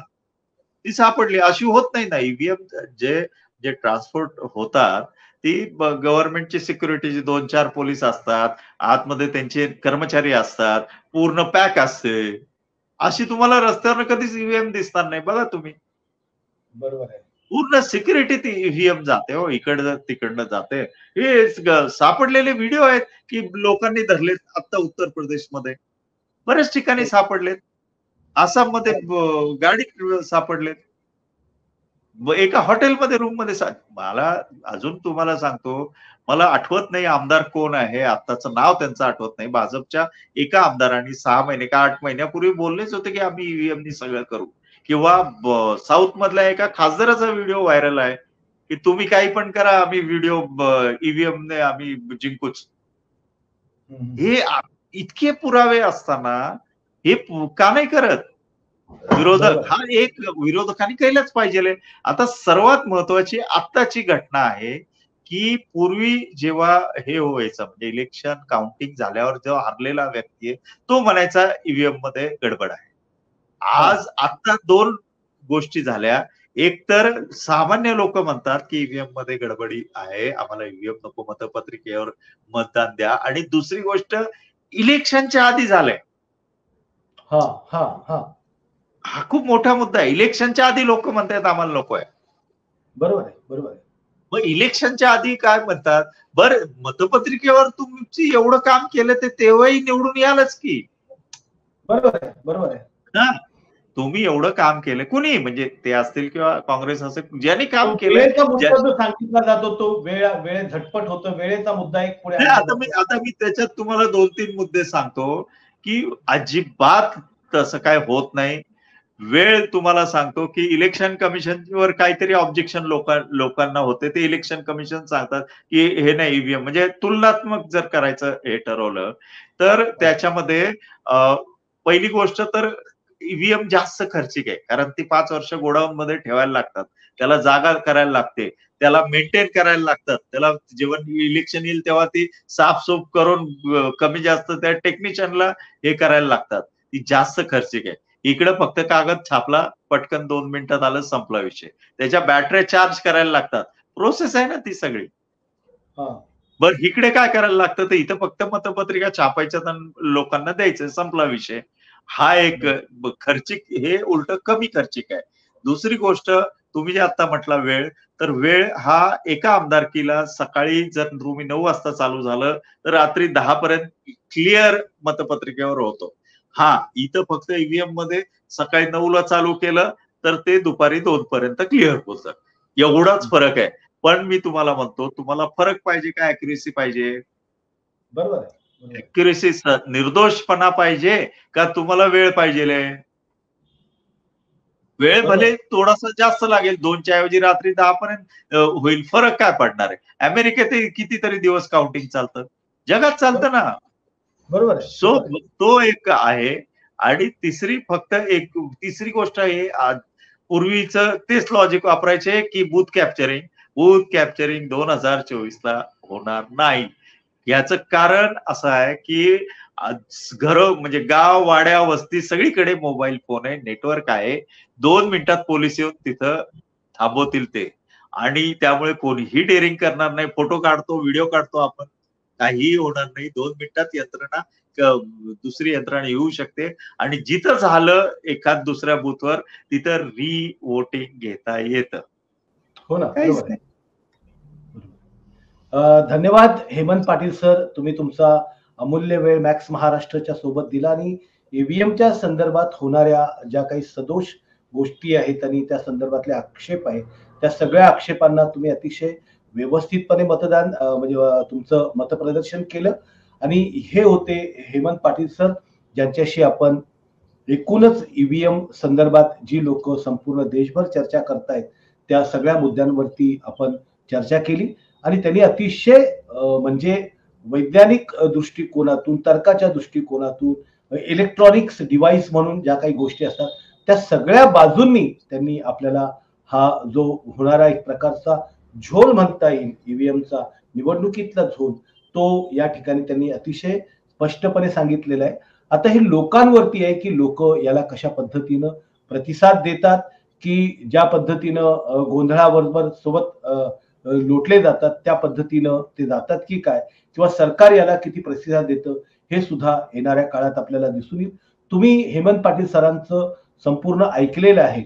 ती सापडली. अशी होत नाही ना. ईव्हीएम जे ट्रान्सपोर्ट होतात ती गव्हर्नमेंटची सिक्युरिटीची 2-4 पोलीस असतात, आतमध्ये त्यांचे कर्मचारी असतात, पूर्ण पॅक असते. अशी तुम्हाला रस्त्यावर कधीच ईव्हीएम दिसणार नाही. बघा तुम्ही. बरोबर आहे. पूर्ण सिक्युरिटी ती ईव्हीएम जाते हो, इकडनं तिकडनं जाते. हे सापडलेले व्हिडिओ आहेत की लोकांनी धरलेत आता उत्तर प्रदेशमध्ये, बऱ्याच ठिकाणी सापडलेत. आसाममध्ये गाडी सापडलेत. एका हॉटेलमध्ये रूम मध्ये मला अजून तुम्हाला सांगतो, मला आठवत नाही आमदार कोण आहे, आत्ताचं नाव त्यांचं आठवत नाही. भाजपच्या एका आमदारांनी 6 महिने का 8 महिन्यापूर्वी बोललेच होते की आम्ही ईव्हीएमनी सगळं करू. किंवा साऊथ मधल्या एका खासदाराचा व्हिडिओ व्हायरल आहे की तुम्ही काही पण करा, आम्ही व्हिडिओ ईव्हीएमने आम्ही जिंकूच. हे इतके पुरावे असताना हे का नाही करत विरोधक? हा एक विरोधकांनी केलंच पाहिजे. आता सर्वात महत्वाची आत्ताची घटना आहे की पूर्वी जेव्हा हे व्हायचं म्हणजे इलेक्शन काउंटिंग झाल्यावर जेव्हा हरलेला व्यक्ती आहे तो म्हणायचा ईव्हीएम मध्ये गडबड आहे. आज आता 2 गोष्टी झाल्या. एक तर सामान्य लोक म्हणतात की ईव्हीएम मध्ये गडबडी आहे, आम्हाला ईव्हीएम नको, मतपत्रिकेवर मतदान द्या. आणि दुसरी गोष्ट इलेक्शनच्या आधी झालंय. हा खूप मोठा मुद्दा आहे. इलेक्शनच्या आधी लोक म्हणतात आम्हाला नको आहे. बरोबर आहे, बरोबर आहे. मग इलेक्शनच्या आधी काय म्हणतात, बरं मतपत्रिकेवर तुमची एवढं काम केलं ते तेव्हाही निवडून यालच की. बरोबर आहे, बरोबर आहे. हा तुम्ही एवढं काम केलं, कुणी म्हणजे ते असतील किंवा काँग्रेस असेल, ज्यांनी काम केलं. सांगितला जातो तो वेळ झटपट होतो, वेळेचा मुद्दा एक पुढे. आता मी त्याच्यात तुम्हाला 2-3 मुद्दे सांगतो की अजिबात तसं काय होत नाही. वेळ तुम्हाला सांगतो की इलेक्शन कमिशनवर काहीतरी ऑब्जेक्शन लोकांना होते, ते इलेक्शन कमिशन सांगतात की हे नाही ईव्हीएम म्हणजे तुलनात्मक जर करायचं हे ठरवलं तर त्याच्यामध्ये पहिली गोष्ट तर ईव्हीएम जास्त खर्चिक आहे, कारण ती 5 वर्ष गोडाऊन मध्ये ठेवायला लागतात, त्याला जागा करायला लागते, त्याला मेंटेन करायला लागतात, त्याला जेव्हा इलेक्शन येईल तेव्हा ती साफसूफ करून कमी जास्त त्या टेक्निशियनला हे करायला लागतात. ती जास्त खर्चिक आहे. इकडे फक्त कागद छापला, पटकन 2 मिनिटात आलं, संपला विषय. त्याच्या बॅटऱ्या चार्ज करायला लागतात, प्रोसेस आहे ना ती सगळी. बरं इकडे काय करायला लागतं, तर इथं फक्त मतपत्रिका छापायच्या लोकांना द्यायचं, संपला विषय. हा एक खर्चिक, हे उलट कमी खर्चिक आहे. दुसरी गोष्ट तुम्ही जे आता म्हटला वेळ, तर वेळ हा एका आमदारकीला सकाळी जर तुम्ही 9 वाजता चालू झालं तर रात्री 10 पर्यंत क्लिअर मतपत्रिकेवर होतो. हा इथं फक्त ईव्हीएम मध्ये सकाळी 9 ला चालू केलं तर ते दुपारी 2 पर्यंत क्लिअर होतं. एवढाच फरक आहे. पण मी तुम्हाला म्हणतो, तुम्हाला फरक पाहिजे का ऍक्युरेसी पाहिजे? बरोबर आहे. ऍक्युरेसी, निर्दोषपणा पाहिजे का तुम्हाला वेळ पाहिजे? वेळ भले थोडासा जास्त लागेल, 2च्या ऐवजी रात्री 10 पर्यंत होईल, फरक काय पडणार आहे? अमेरिकेत कितीतरी दिवस काउंटिंग चालतं, जगात चालतं ना. बरोबर. सो तो एक आहे. आणि तिसरी गोष्ट आहे, पूर्वीच तेच लॉजिक वापरायचे की बूथ कॅप्चरिंग 2024 ला होणार नाही. याचं कारण असं आहे की म्हणजे गाव, वाड्या, वस्ती सगळीकडे मोबाईल फोन आहे, नेटवर्क आहे. 2 मिनिटात पोलीस येऊन तिथं थांबवतील ते. आणि त्यामुळे कोणीही डेअरिंग करणार नाही. फोटो काढतो, व्हिडिओ काढतो आपण, काहीही होणार नाही. 2 मिनिटात दुसरी यंत्रणा येऊ शकते. आणि जिथं झालं एखाद दुसऱ्या बूथवर, तिथं वोटिंग घेता येतं. हो ना. धन्यवाद हेमंत पाटील सर, तुम्ही तुमचा अमूल्य वेळ मॅक्स महाराष्ट्राच्या सोबत दिला आणि ईव्हीएमच्या संदर्भात होणाऱ्या ज्या काही सदोष गोष्टी आहेत आणि त्या संदर्भातले आक्षेप आहेत त्या सगळ्या आक्षेपांना तुम्ही अतिशय व्यवस्थितपणे मतदान तुमचं मतप्रदर्शन केलं आणि हे होते हेमंत पाटील सर, ज्यांच्याशी आपण एकूणच ईव्हीएम संदर्भात जी लोक संपूर्ण देशभर चर्चा करतायत त्या सगळ्या मुद्द्यांवरती आपण चर्चा केली आणि त्यांनी अतिशय म्हणजे वैज्ञानिक दृष्टिकोनातून, तर्काच्या दृष्टिकोनातून, इलेक्ट्रॉनिक्स डिव्हाइस म्हणून ज्या काही गोष्टी असतात त्या सगळ्या बाजूंनी त्यांनी आपल्याला हा जो होणारा एक प्रकारचा झोल म्हणता येईल ईव्हीएमचा, निवडणुकीतला झोल, तो या ठिकाणी त्यांनी अतिशय स्पष्टपणे सांगितलेला आहे. आता हे लोकांवरती आहे की लोक याला कशा पद्धतीनं प्रतिसाद देतात, की ज्या पद्धतीनं गोंधळाबरोबर सोबत लोटले जातात त्या पद्धतीनं ते जातात की काय, किंवा सरकार याला किती प्रतिसाद देतं हे सुद्धा येणाऱ्या काळात आपल्याला दिसून येईल. तुम्ही हेमंत पाटील सरांचं संपूर्ण ऐकलेलं आहे.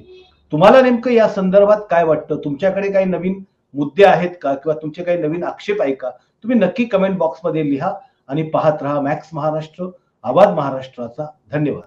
तुम्हाला नेमकं या संदर्भात काय वाटतं? तुमच्याकडे काही नवीन मुद्दे आहेत का, किंवा तुमचे काही नवीन आक्षेप आहे का? तुम्ही नक्की कमेंट बॉक्समध्ये लिहा आणि पाहत राहा मॅक्स महाराष्ट्र, आवाज महाराष्ट्राचा. धन्यवाद.